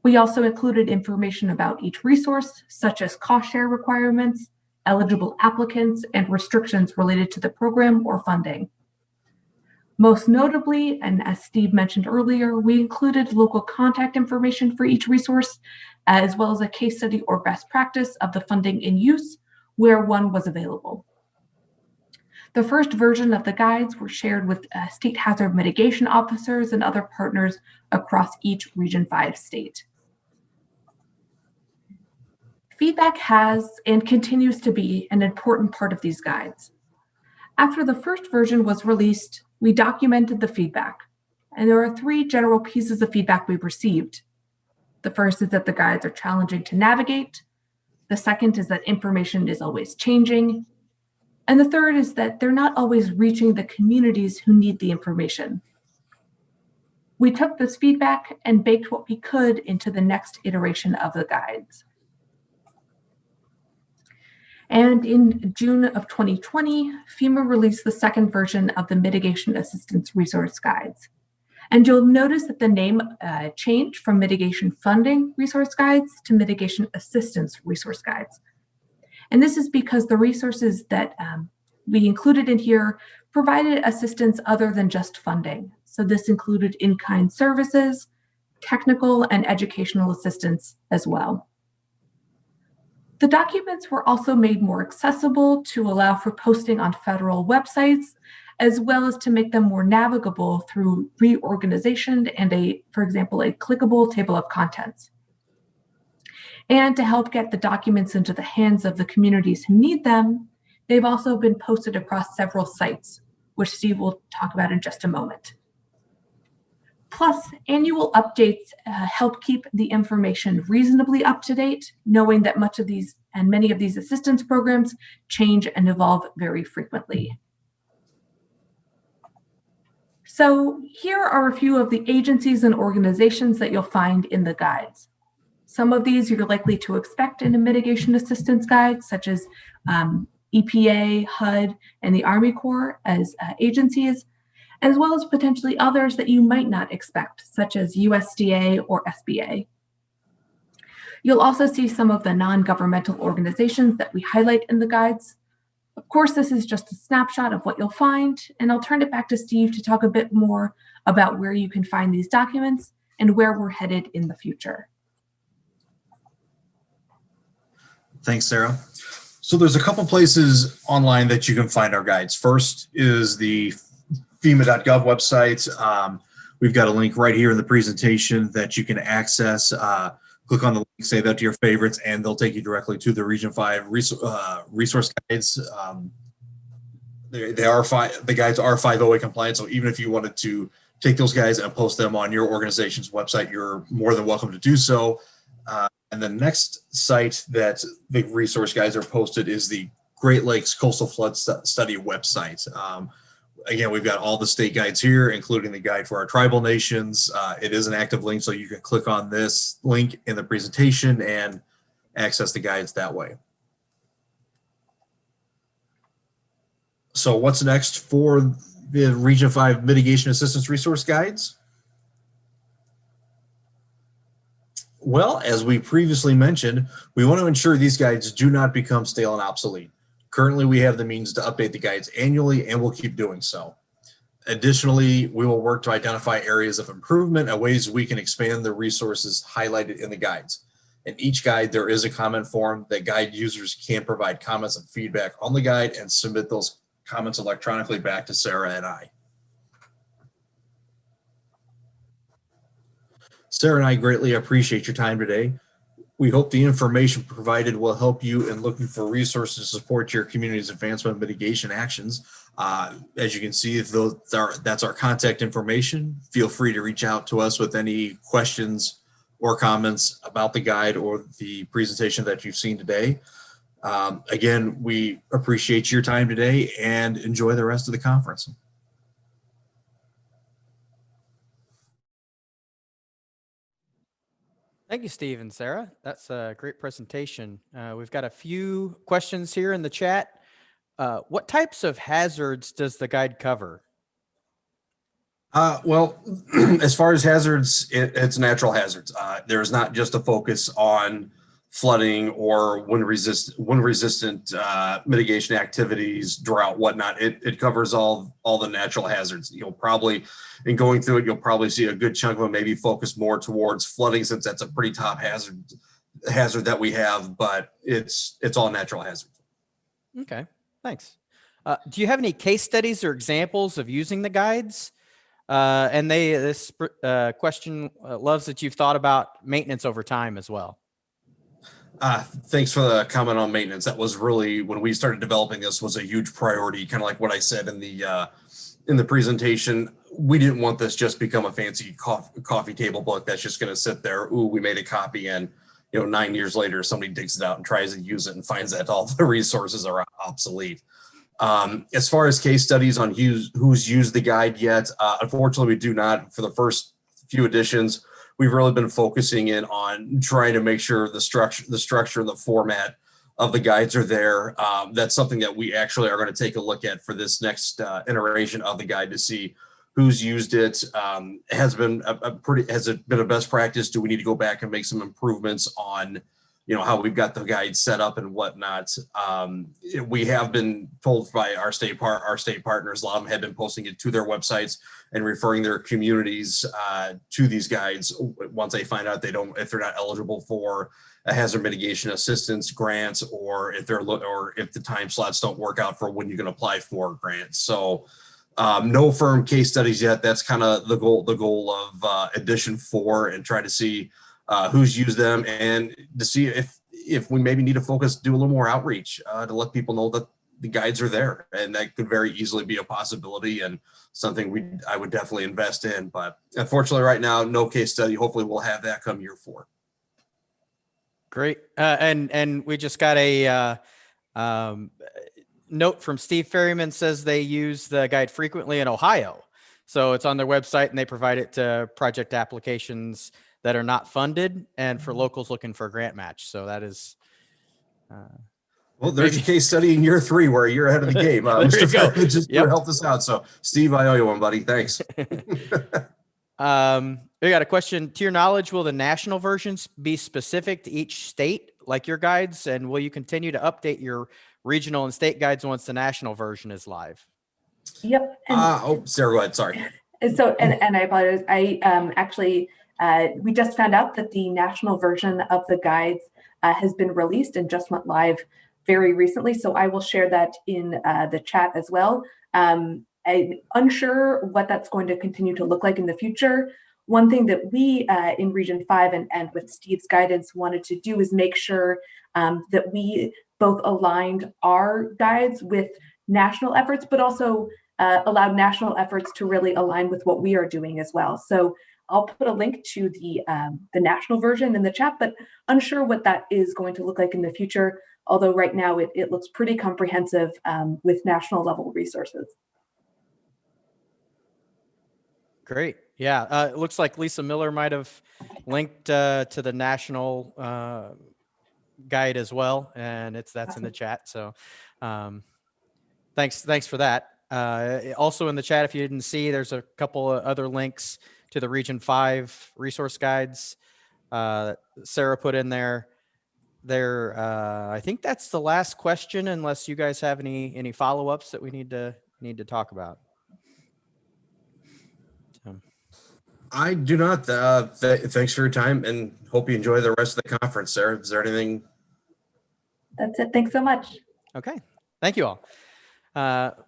We also included information about each resource, such as cost share requirements, eligible applicants, and restrictions related to the program or funding. Most notably, and as Steve mentioned earlier, we included local contact information for each resource, as well as a case study or best practice of the funding in use where one was available. The first version of the guides were shared with state hazard mitigation officers and other partners across each Region 5 state. Feedback has and continues to be an important part of these guides. After the first version was released, we documented the feedback, and there are 3 general pieces of feedback we've received. The first is that the guides are challenging to navigate. The second is that information is always changing. And the third is that they're not always reaching the communities who need the information. We took this feedback and baked what we could into the next iteration of the guides. And in June of 2020, FEMA released the second version of the Mitigation Assistance Resource Guides. And you'll notice that the name changed from Mitigation Funding Resource Guides to Mitigation Assistance Resource Guides. And this is because the resources that we included in here provided assistance other than just funding. So this included in-kind services, technical and educational assistance as well. The documents were also made more accessible to allow for posting on federal websites, as well as to make them more navigable through reorganization and for example, a clickable table of contents. And to help get the documents into the hands of the communities who need them, they've also been posted across several sites, which Steve will talk about in just a moment. Plus, annual updates help keep the information reasonably up to date, knowing that many of these assistance programs change and evolve very frequently. So here are a few of the agencies and organizations that you'll find in the guides. Some of these you're likely to expect in a mitigation assistance guide, such as EPA, HUD, and the Army Corps as agencies, as well as potentially others that you might not expect, such as USDA or SBA. You'll also see some of the non-governmental organizations that we highlight in the guides. Of course, this is just a snapshot of what you'll find, and I'll turn it back to Steve to talk a bit more about where you can find these documents and where we're headed in the future. Thanks, Sarah. So there's a couple places online that you can find our guides. First is the FEMA.gov website. We've got a link right here in the presentation that you can access. Click on the link, save that to your favorites, and they'll take you directly to the Region 5 resource guides. The guides are 508 compliant, so even if you wanted to take those guides and post them on your organization's website, you're more than welcome to do so. And the next site that the resource guides are posted is the Great Lakes Coastal Flood Study website. Again, we've got all the state guides here, including the guide for our tribal nations. It is an active link, so you can click on this link in the presentation and access the guides that way. So what's next for the Region 5 Mitigation Assistance Resource Guides? Well, as we previously mentioned, we want to ensure these guides do not become stale and obsolete. Currently, we have the means to update the guides annually, and we'll keep doing so. Additionally, we will work to identify areas of improvement and ways we can expand the resources highlighted in the guides. In each guide, there is a comment form that guide users can provide comments and feedback on the guide and submit those comments electronically back to Sarah and I. Sarah and I greatly appreciate your time today. We hope the information provided will help you in looking for resources to support your community's advancement mitigation actions. As you can see, that's our contact information. Feel free to reach out to us with any questions or comments about the guide or the presentation that you've seen today. Again, we appreciate your time today and enjoy the rest of the conference. Thank you, Steve and Sarah. That's a great presentation. We've got a few questions here in the chat. What types of hazards does the guide cover? Well, as far as hazards, it's natural hazards. There's not just a focus on flooding or wind-resistant mitigation activities, drought, whatnot. It covers all the natural hazards. You'll probably, in going through it, you'll probably see a good chunk of them maybe focus more towards flooding, since that's a pretty top hazard that we have, but it's all natural hazards. Okay, thanks. Do you have any case studies or examples of using the guides? And this question loves that you've thought about maintenance over time as well. Thanks for the comment on maintenance. That was really, when we started developing this, was a huge priority, kind of like what I said in the presentation. We didn't want this just become a fancy coffee table book that's just going to sit there. Ooh, we made a copy, and 9 years later, somebody digs it out and tries to use it and finds that all the resources are obsolete. As far as case studies on who's used the guide yet, unfortunately, we do not. For the first few editions, we've really been focusing in on trying to make sure the structure and the format of the guides are there. That's something that we actually are going to take a look at for this next iteration of the guide to see who's used it. Has it been a best practice? Do we need to go back and make some improvements on how we've got the guides set up and whatnot. We have been told by our state partners, a lot of them have been posting it to their websites and referring their communities to these guides once they find out if they're not eligible for a hazard mitigation assistance grant, or if the time slots don't work out for when you can apply for grants. So no firm case studies yet. That's kind of the goal of edition 4, and try to see who's used them, and to see if we maybe need to do a little more outreach to let people know that the guides are there, and that could very easily be a possibility and something I would definitely invest in. But unfortunately, right now, no case study. Hopefully, we'll have that come year 4. Great, and we just got a note from Steve Ferryman, says they use the guide frequently in Ohio, so it's on their website, and they provide it to project applications that are not funded and for locals looking for a grant match. So that is. Well, there's a case study in year 3 where you're ahead of the game. Mr. Ferryman just helped us out. So Steve, I owe you one, buddy. Thanks. We got a question. To your knowledge, will the national versions be specific to each state like your guides? And will you continue to update your regional and state guides once the national version is live? Yep. Sarah, go ahead. Sorry. And so, and I apologize. Actually, we just found out that the national version of the guides has been released and just went live very recently. So I will share that in the chat as well. I'm unsure what that's going to continue to look like in the future. One thing that we in Region 5 and with Steve's guidance wanted to do is make sure that we both aligned our guides with national efforts, but also allowed national efforts to really align with what we are doing as well. So I'll put a link to the national version in the chat, but unsure what that is going to look like in the future. Although right now it looks pretty comprehensive with national level resources. Great. Yeah. It looks like Lisa Miller might have linked to the national guide as well. And that's awesome. In the chat. So thanks for that. Also in the chat, if you didn't see, there's a couple of other links to the Region 5 resource guides Sarah put in there. I think that's the last question, unless you guys have any follow-ups that we need to talk about. I do not. Thanks for your time, and hope you enjoy the rest of the conference, Sarah. Is there anything? That's it. Thanks so much. Okay. Thank you all.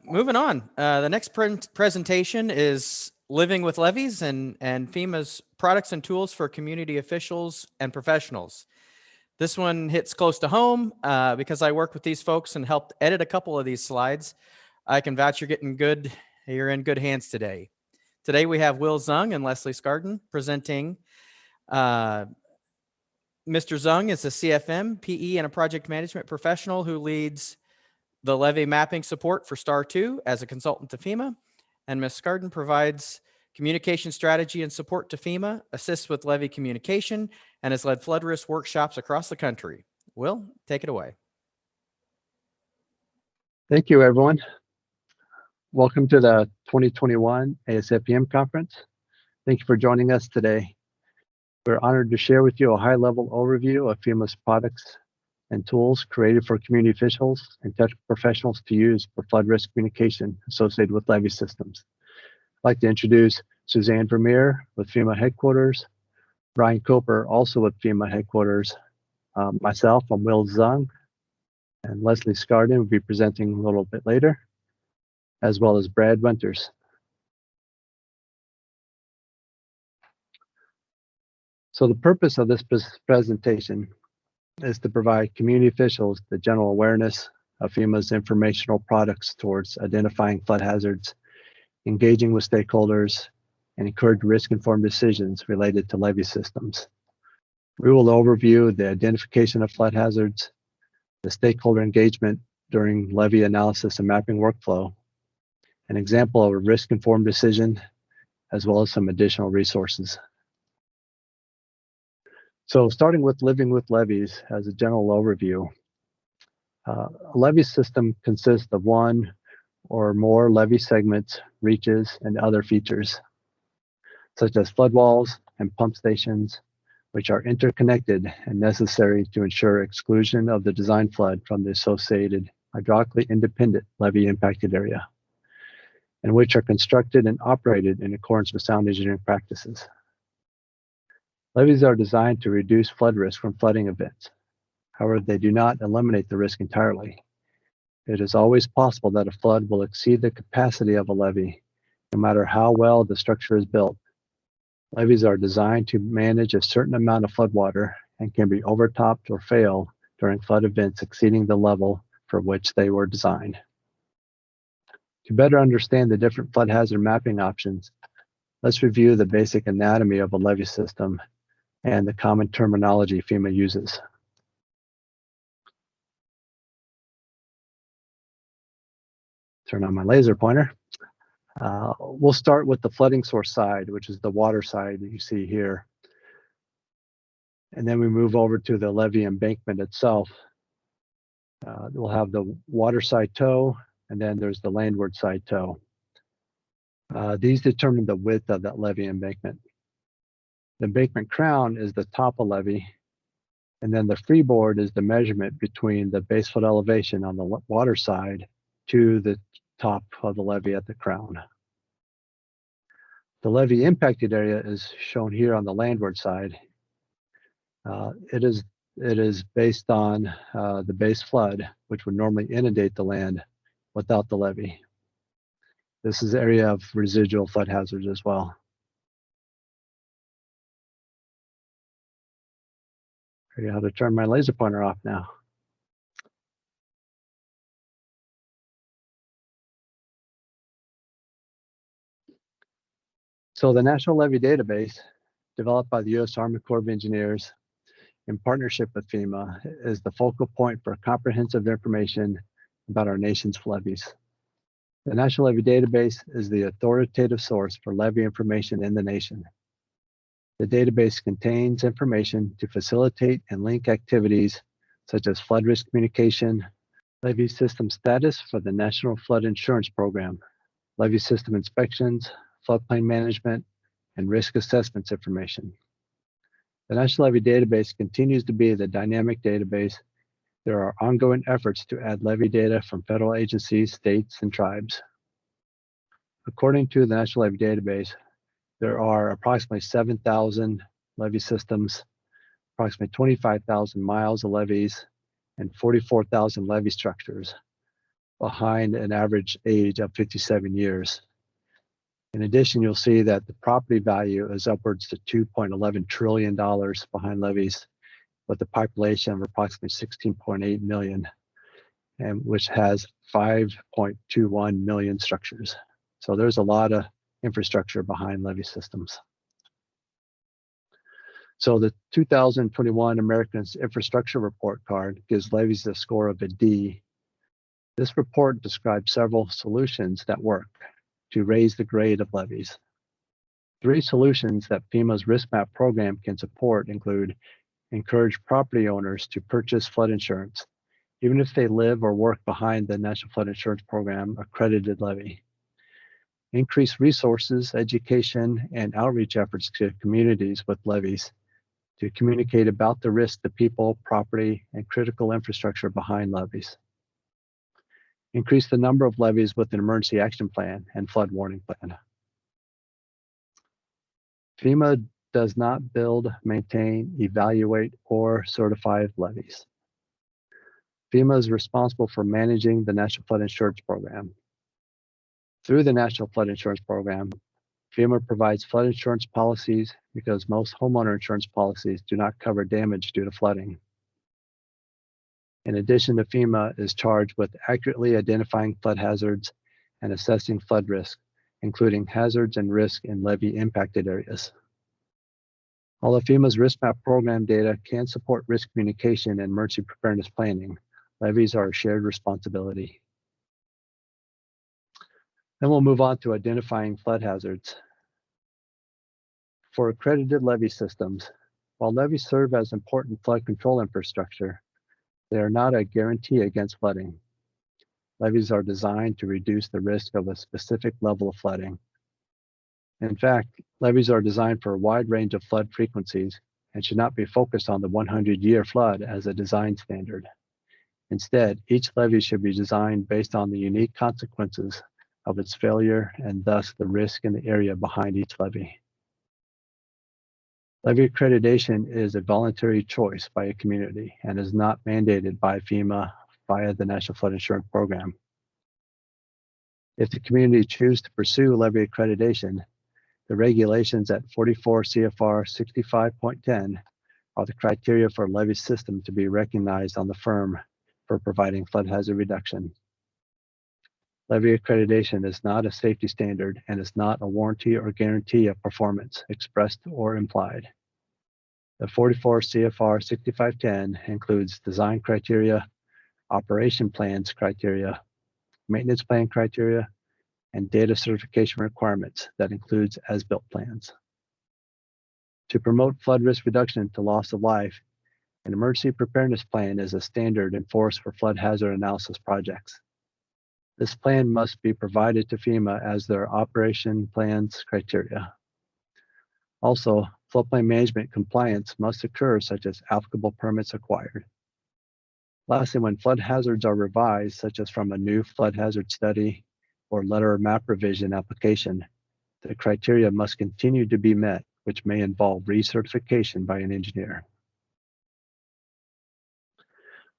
Moving on. The next presentation is Living with Levees and FEMA's products and tools for community officials and professionals. This one hits close to home because I work with these folks and helped edit a couple of these slides. I can vouch you're in good hands today. Today we have Will Zung and Leslie Scarden presenting. Mr. Zung is a CFM, PE, and a project management professional who leads the levee mapping support for STARR 2 as a consultant to FEMA. And Ms. Scarden provides communication strategy and support to FEMA, assists with levee communication, and has led flood risk workshops across the country. Will, take it away. Thank you, everyone. Welcome to the 2021 ASFPM conference. Thank you for joining us today. We're honored to share with you a high-level overview of FEMA's products and tools created for community officials and technical professionals to use for flood risk communication associated with levee systems. I'd like to introduce Suzanne Vermeer with FEMA headquarters, Brian Coper also with FEMA headquarters, myself, I'm Will Zung, and Leslie Scarden will be presenting a little bit later, as well as Brad Winters. So the purpose of this presentation is to provide community officials the general awareness of FEMA's informational products towards identifying flood hazards, engaging with stakeholders, and encourage risk-informed decisions related to levee systems. We will overview the identification of flood hazards, the stakeholder engagement during levee analysis and mapping workflow, an example of a risk-informed decision, as well as some additional resources. So starting with living with levees as a general overview, a levee system consists of one or more levee segments, reaches, and other features, such as flood walls and pump stations, which are interconnected and necessary to ensure exclusion of the design flood from the associated hydraulically independent levee impacted area, and which are constructed and operated in accordance with sound engineering practices. Levees are designed to reduce flood risk from flooding events. However, they do not eliminate the risk entirely. It is always possible that a flood will exceed the capacity of a levee, no matter how well the structure is built. Levees are designed to manage a certain amount of floodwater and can be overtopped or fail during flood events exceeding the level for which they were designed. To better understand the different flood hazard mapping options, let's review the basic anatomy of a levee system and the common terminology FEMA uses. Turn on my laser pointer. We'll start with the flooding source side, which is the water side that you see here. And then we move over to the levee embankment itself. We'll have the water side toe, and then there's the landward side toe. These determine the width of that levee embankment. The embankment crown is the top of levee, and then the freeboard is the measurement between the base flood elevation on the water side to the top of the levee at the crown. The levee impacted area is shown here on the landward side. It is based on the base flood, which would normally inundate the land without the levee. This is the area of residual flood hazards as well. I figure out how to turn my laser pointer off now. So the National Levee Database, developed by the U.S. Army Corps of Engineers in partnership with FEMA, is the focal point for comprehensive information about our nation's levees. The National Levee Database is the authoritative source for levee information in the nation. The database contains information to facilitate and link activities such as flood risk communication, levee system status for the National Flood Insurance Program, levee system inspections, floodplain management, and risk assessments information. The National Levee Database continues to be the dynamic database. There are ongoing efforts to add levee data from federal agencies, states, and tribes. According to the National Levee Database, there are approximately 7,000 levee systems, approximately 25,000 miles of levees, and 44,000 levee structures behind an average age of 57 years. In addition, you'll see that the property value is upwards to $2.11 trillion behind levees, with a population of approximately 16.8 million, and which has 5.21 million structures. So there's a lot of infrastructure behind levee systems. So the 2021 Americans Infrastructure Report Card gives levees a score of a D. This report describes several solutions that work to raise the grade of levees. 3 solutions that FEMA's Risk Map program can support include: encourage property owners to purchase flood insurance, even if they live or work behind the National Flood Insurance Program accredited levee; increase resources, education, and outreach efforts to communities with levees to communicate about the risk to people, property, and critical infrastructure behind levees; increase the number of levees with an emergency action plan and flood warning plan. FEMA does not build, maintain, evaluate, or certify levees. FEMA is responsible for managing the National Flood Insurance Program. Through the National Flood Insurance Program, FEMA provides flood insurance policies because most homeowner insurance policies do not cover damage due to flooding. In addition to FEMA is charged with accurately identifying flood hazards and assessing flood risk, including hazards and risk in levee impacted areas. Although FEMA's Risk Map program data can support risk communication and emergency preparedness planning, levees are a shared responsibility. Then we'll move on to identifying flood hazards. For accredited levee systems, while levees serve as important flood control infrastructure, they are not a guarantee against flooding. Levees are designed to reduce the risk of a specific level of flooding. In fact, levees are designed for a wide range of flood frequencies and should not be focused on the 100-year flood as a design standard. Instead, each levee should be designed based on the unique consequences of its failure and thus the risk in the area behind each levee. Levee accreditation is a voluntary choice by a community and is not mandated by FEMA via the National Flood Insurance Program. If the community chooses to pursue levee accreditation, the regulations at 44 CFR 65.10 are the criteria for a levee system to be recognized on the firm for providing flood hazard reduction. Levee accreditation is not a safety standard and is not a warranty or guarantee of performance, expressed or implied. The 44 CFR 6510 includes design criteria, operation plans criteria, maintenance plan criteria, and data certification requirements that includes as-built plans. To promote flood risk reduction to loss of life, an emergency preparedness plan is a standard enforced for flood hazard analysis projects. This plan must be provided to FEMA as their operation plans criteria. Also, floodplain management compliance must occur, such as applicable permits acquired. Lastly, when flood hazards are revised, such as from a new flood hazard study or letter of map revision application, the criteria must continue to be met, which may involve recertification by an engineer.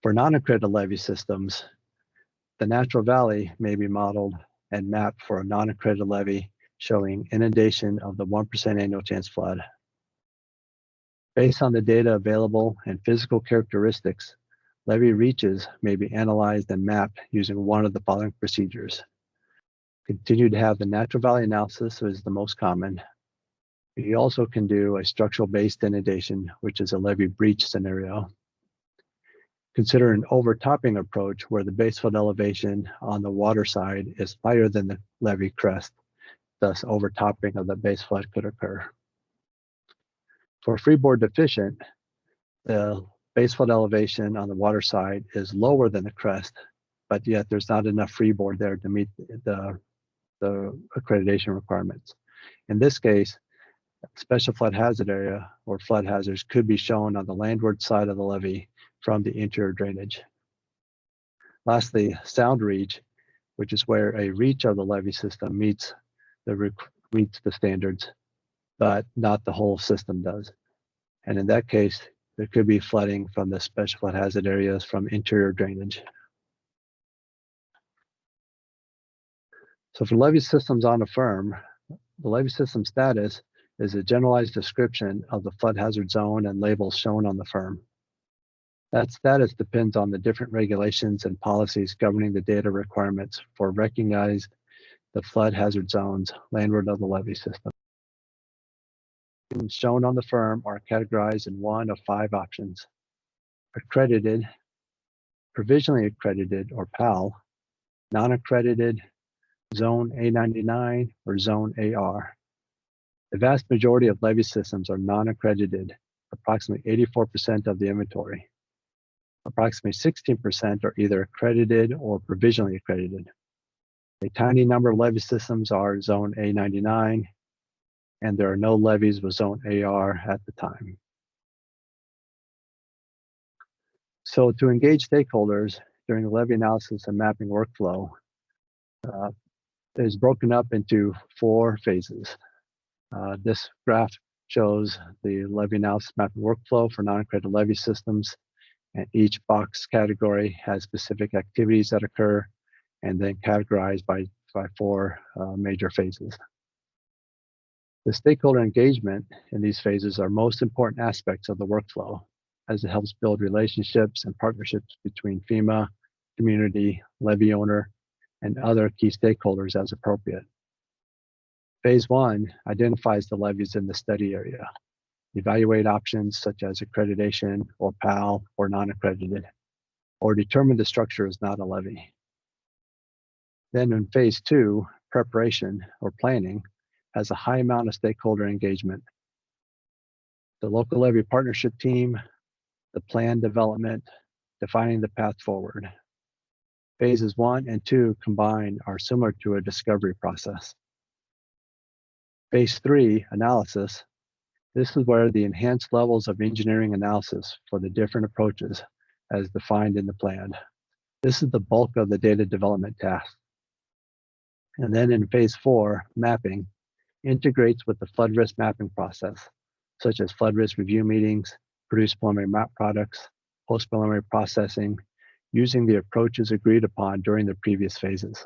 For non-accredited levee systems, the natural valley may be modeled and mapped for a non-accredited levee showing inundation of the 1% annual chance flood. Based on the data available and physical characteristics, levee reaches may be analyzed and mapped using one of the following procedures. Continue to have the natural valley analysis, is the most common. You also can do a structural-based inundation, which is a levee breach scenario. Consider an overtopping approach where the base flood elevation on the water side is higher than the levee crest, thus overtopping of the base flood could occur. For freeboard deficient, the base flood elevation on the water side is lower than the crest, but yet there's not enough freeboard there to meet the accreditation requirements. In this case, special flood hazard area or flood hazards could be shown on the landward side of the levee from the interior drainage. Lastly, sound reach, which is where a reach of the levee system meets the standards, but not the whole system does. And in that case, there could be flooding from the special flood hazard areas from interior drainage. So for levee systems on a firm, the levee system status is a generalized description of the flood hazard zone and labels shown on the firm. That status depends on the different regulations and policies governing the data requirements for recognized the flood hazard zones landward of the levee system. Shown on the firm are categorized in one of 5 options: accredited, provisionally accredited or PAL, non-accredited, Zone A99, or Zone AR. The vast majority of levee systems are non-accredited, approximately 84% of the inventory. Approximately 16% are either accredited or provisionally accredited. A tiny number of levee systems are Zone A99, and there are no levees with Zone AR at the time. So to engage stakeholders during the levee analysis and mapping workflow is broken up into 4 phases. This graph shows the levee analysis mapping workflow for non-accredited levee systems, and each box category has specific activities that occur and then categorized by 4 major phases. The stakeholder engagement in these phases are most important aspects of the workflow, as it helps build relationships and partnerships between FEMA, community, levee owner, and other key stakeholders as appropriate. Phase 1 identifies the levees in the study area, evaluate options such as accreditation or PAL or non-accredited, or determine the structure is not a levee. Then in phase 2, preparation or planning has a high amount of stakeholder engagement. The local levee partnership team, the plan development, defining the path forward. Phases 1 and 2 combined are similar to a discovery process. Phase 3, analysis, This is where the enhanced levels of engineering analysis for the different approaches as defined in the plan. This is the bulk of the data development task. And then in phase 4, mapping integrates with the flood risk mapping process, such as flood risk review meetings, produce preliminary map products, post-preliminary processing, using the approaches agreed upon during the previous phases.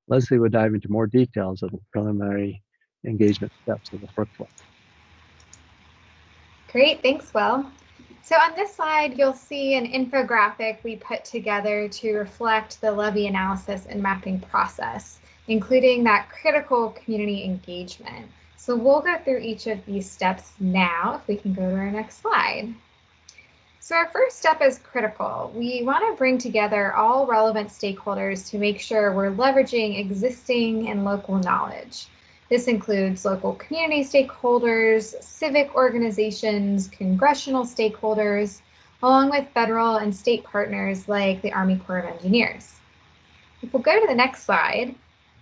Leslie will dive into more details of the preliminary engagement steps of the workflow. Great, thanks, Will. So on this slide, you'll see an infographic we put together to reflect the levee analysis and mapping process, including that critical community engagement. So we'll go through each of these steps now, if we can go to our next slide. So our first step is critical. We want to bring together all relevant stakeholders to make sure we're leveraging existing and local knowledge. This includes local community stakeholders, civic organizations, congressional stakeholders, along with federal and state partners like the Army Corps of Engineers. If we'll go to the next slide,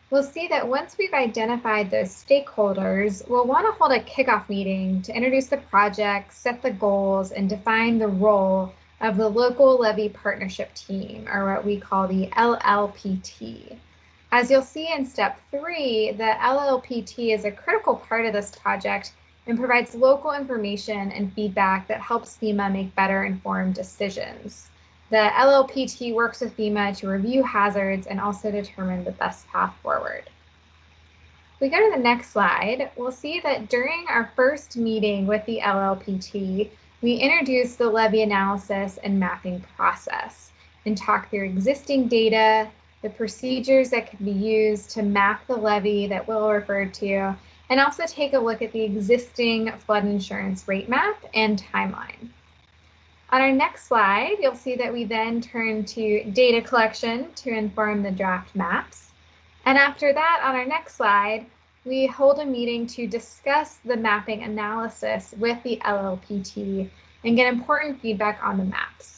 we'll see that once we've identified those stakeholders, we'll want to hold a kickoff meeting to introduce the project, set the goals, and define the role of the local levee partnership team, or what we call the LLPT. As you'll see in step 3, the LLPT is a critical part of this project and provides local information and feedback that helps FEMA make better informed decisions. The LLPT works with FEMA to review hazards and also determine the best path forward. If we go to the next slide, we'll see that during our first meeting with the LLPT, we introduced the levee analysis and mapping process and talk through existing data, the procedures that can be used to map the levee that Will referred to, and also take a look at the existing flood insurance rate map and timeline. On our next slide, you'll see that we then turn to data collection to inform the draft maps. And after that, on our next slide, we hold a meeting to discuss the mapping analysis with the LLPT and get important feedback on the maps.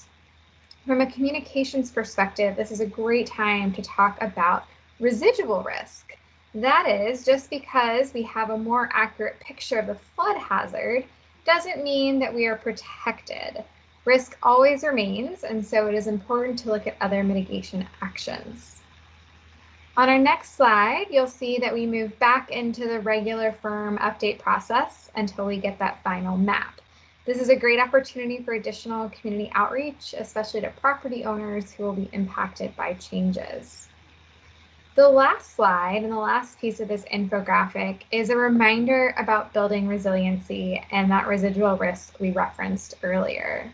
From a communications perspective, this is a great time to talk about residual risk. That is, just because we have a more accurate picture of the flood hazard doesn't mean that we are protected. Risk always remains, and so it is important to look at other mitigation actions. On our next slide, you'll see that we move back into the regular firm update process until we get that final map. This is a great opportunity for additional community outreach, especially to property owners who will be impacted by changes. The last slide and the last piece of this infographic is a reminder about building resiliency and that residual risk we referenced earlier.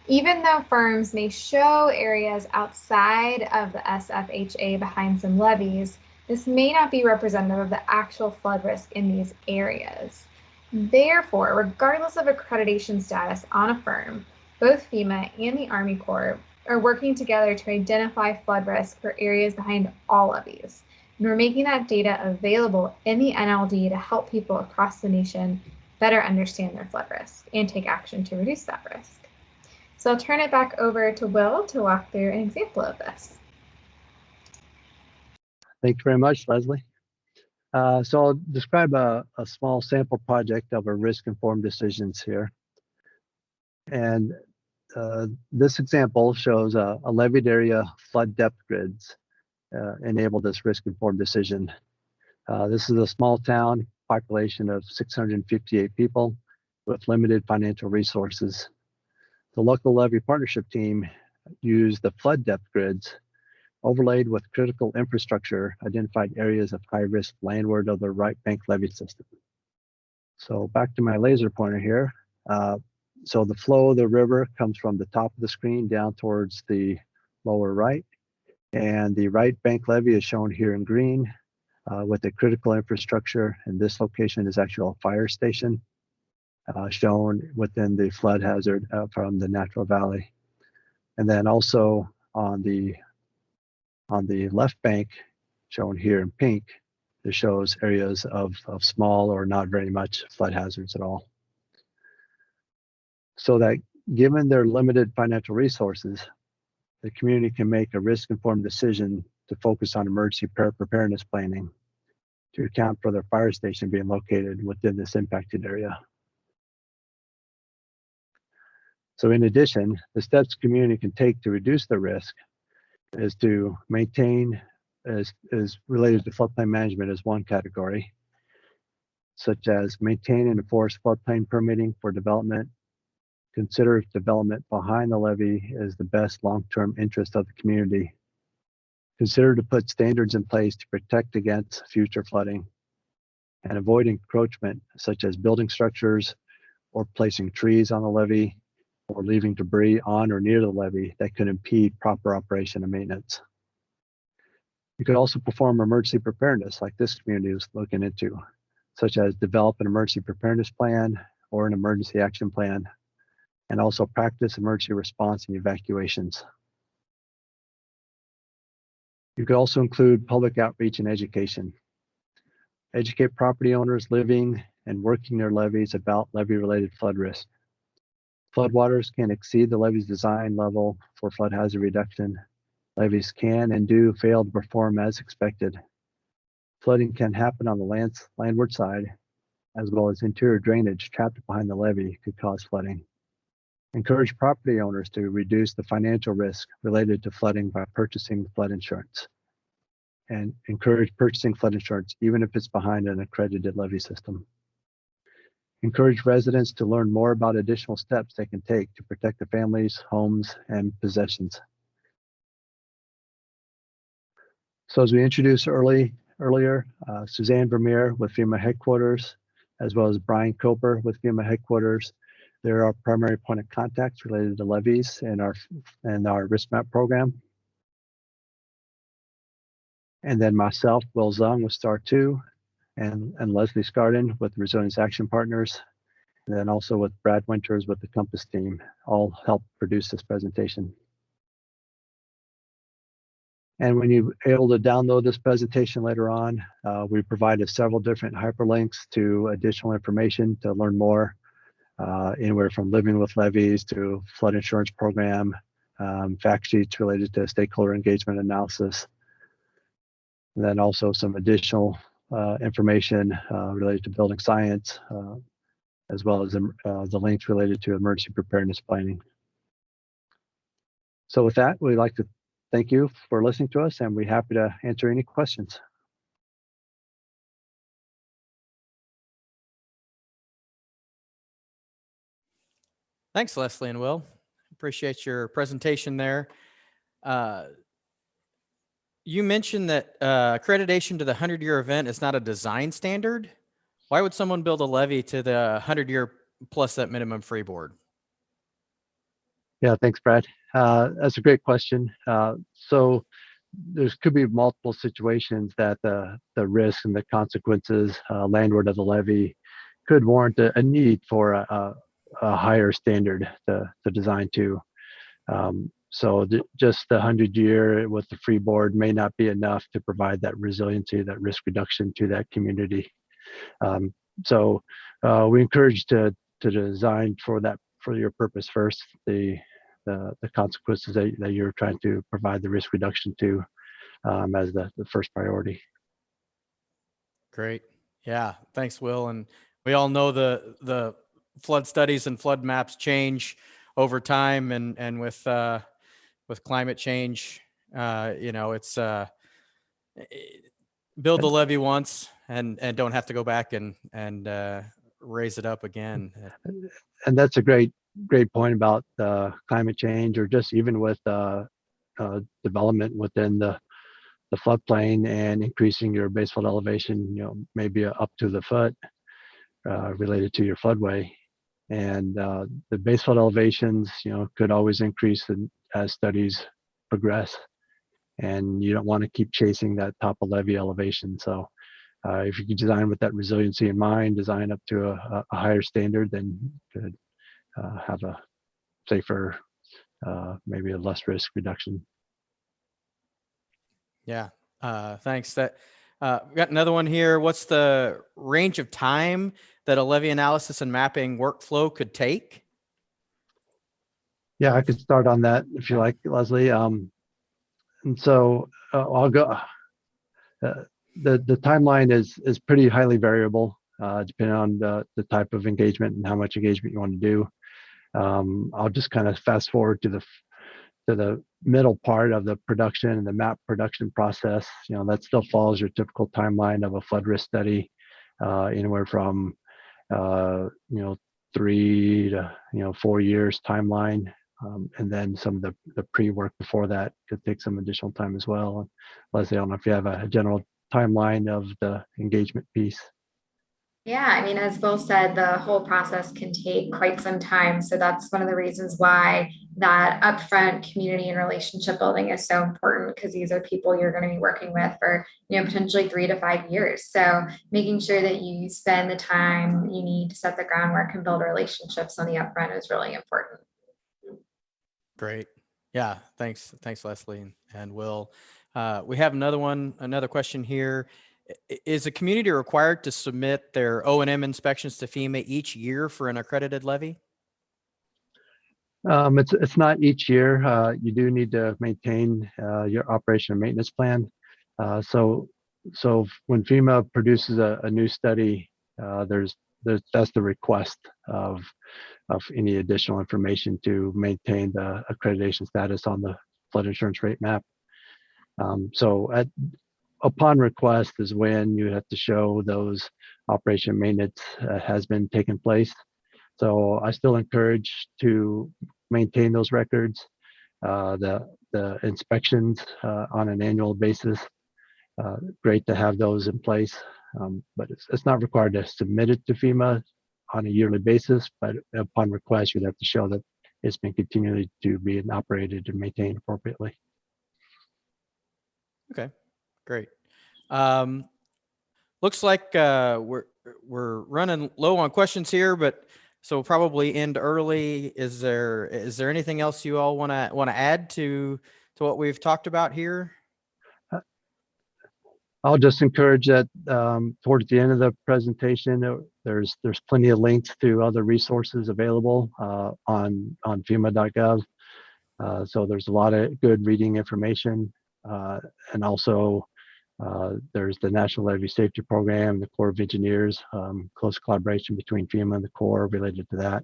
Even though firms may show areas outside of the SFHA behind some levees, this may not be representative of the actual flood risk in these areas. Therefore, regardless of accreditation status on a firm, both FEMA and the Army Corps are working together to identify flood risk for areas behind all levees. And we're making that data available in the NLD to help people across the nation better understand their flood risk and take action to reduce that risk. So I'll turn it back over to Will to walk through an example of this. Thank you very much, Leslie. So I'll describe a small sample project of our risk-informed decisions here. And this example shows a levied area flood depth grids enable this risk-informed decision. This is a small town, population of 658 people with limited financial resources. The local levee partnership team used the flood depth grids overlaid with critical infrastructure, identified areas of high risk landward of the right bank levee system. So back to my laser pointer here. So the flow of the river comes from the top of the screen down towards the lower right. And the right bank levee is shown here in green with the critical infrastructure. And this location is actually a fire station shown within the flood hazard from the natural valley. And then also on the left bank, shown here in pink, it shows areas of small or not very much flood hazards at all. So that given their limited financial resources, the community can make a risk-informed decision to focus on emergency preparedness planning to account for their fire station being located within this impacted area. So in addition, the steps community can take to reduce the risk is to maintain, is related to floodplain management as one category, such as maintain and enforce floodplain permitting for development, consider if development behind the levee is the best long-term interest of the community, consider to put standards in place to protect against future flooding, and avoid encroachment such as building structures or placing trees on the levee or leaving debris on or near the levee that could impede proper operation and maintenance. You could also perform emergency preparedness like this community was looking into, such as develop an emergency preparedness plan or an emergency action plan, and also practice emergency response and evacuations. You could also include public outreach and education. Educate property owners living and working near levees about levee-related flood risk. Floodwaters can exceed the levee's design level for flood hazard reduction. Levees can and do fail to perform as expected. Flooding can happen on the landward side, as well as interior drainage trapped behind the levee could cause flooding. Encourage property owners to reduce the financial risk related to flooding by purchasing flood insurance. And encourage purchasing flood insurance even if it's behind an accredited levee system. Encourage residents to learn more about additional steps they can take to protect their families, homes, and possessions. So as we introduced earlier, Suzanne Vermeer with FEMA headquarters, as well as Brian Coper with FEMA headquarters. They're our primary point of contacts related to levees and our risk map program. And then myself, Will Zung with STARR 2, and Leslie Scarden with Resilience Action Partners, and then also with Brad Winters with the Compass team, all help produce this presentation. And when you're able to download this presentation later on, we provided several different hyperlinks to additional information to learn more, anywhere from living with levees to flood insurance program, fact sheets related to stakeholder engagement analysis, and then also some additional information related to building science, as well as the links related to emergency preparedness planning. So with that, we'd like to thank you for listening to us, and we're happy to answer any questions. Thanks, Leslie and Will. Appreciate your presentation there. You mentioned that accreditation to the 100-year event is not a design standard. Why would someone build a levee to the 100-year plus that minimum freeboard? Yeah, thanks, Brad. That's a great question. So there could be multiple situations that the risks and the consequences landward of the levee could warrant a need for a higher standard to design to. So just the 100-year with the freeboard may not be enough to provide that resiliency, that risk reduction to that community. So we encourage to design for your purpose first, the consequences that you're trying to provide the risk reduction to as the first priority. Great. Yeah. Thanks, Will. And we all know the flood studies and flood maps change over time, and with climate change, it's build the levee once and don't have to go back and raise it up again. And that's a great point about climate change, or just even with development within the floodplain and increasing your base flood elevation, maybe up to the foot related to your floodway. And the base flood elevations, could always increase as studies progress. And you don't want to keep chasing that top of levee elevation. So if you can design with that resiliency in mind, design up to a higher standard, then you could have a safer, maybe a less risk reduction. Yeah, thanks. We got another one here. What's the range of time that a levee analysis and mapping workflow could take? Yeah, I could start on that if you like, Leslie. And so I'll go. The timeline is pretty highly variable, depending on the type of engagement and how much engagement you want to do. I'll just kind of fast forward to the middle part of the production and the map production process. That still follows your typical timeline of a flood risk study, anywhere from 3 to 4 years timeline, and then some of the pre-work before that could take some additional time as well. And Leslie, I don't know if you have a general timeline of the engagement piece. Yeah, I mean, as Will said, the whole process can take quite some time. So that's one of the reasons why that upfront community and relationship building is so important, because these are people you're going to be working with for, potentially 3 to 5 years. So making sure that you spend the time you need to set the groundwork and build relationships on the upfront is really important. Great. Yeah, thanks, Leslie and Will. We have another question here. Is a community required to submit their O&M inspections to FEMA each year for an accredited levee? It's not each year. You do need to maintain your operation and maintenance plan. So when FEMA produces a new study, that's the request of any additional information to maintain the accreditation status on the flood insurance rate map. Upon request is when you have to show those operation and maintenance has been taking place. So I still encourage to maintain those records, the inspections on an annual basis. Great to have those in place, but it's not required to submit it to FEMA on a yearly basis, but upon request, you'd have to show that it's been continually to be operated and maintained appropriately. Okay, great. Looks like we're running low on questions here, but so we'll probably end early. Is there anything else you all want to add to what we've talked about here? I'll just encourage that towards the end of the presentation, there's plenty of links to other resources available on FEMA.gov. So there's a lot of good reading information, and also there's the National Levee Safety Program, the Corps of Engineers, close collaboration between FEMA and the Corps related to that.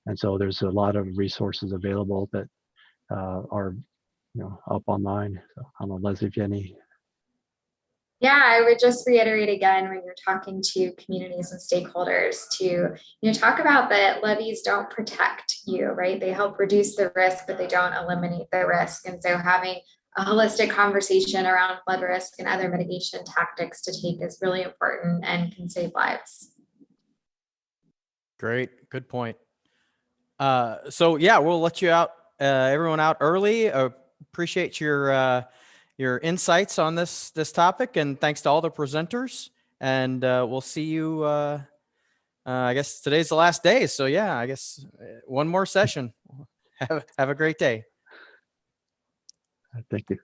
And so there's a lot of resources available that are up online. So I don't know, Leslie, if you have any. Yeah, I would just reiterate again, when you're talking to communities and stakeholders, to talk about that levees don't protect you, right? They help reduce the risk, but they don't eliminate the risk. And so having a holistic conversation around flood risk and other mitigation tactics to take is really important and can save lives. Great, good point. So yeah, we'll let you out, everyone out early. Appreciate your insights on this topic, and thanks to all the presenters. And we'll see you. I guess today's the last day, so yeah, I guess one more session. Have a great day. Thank you.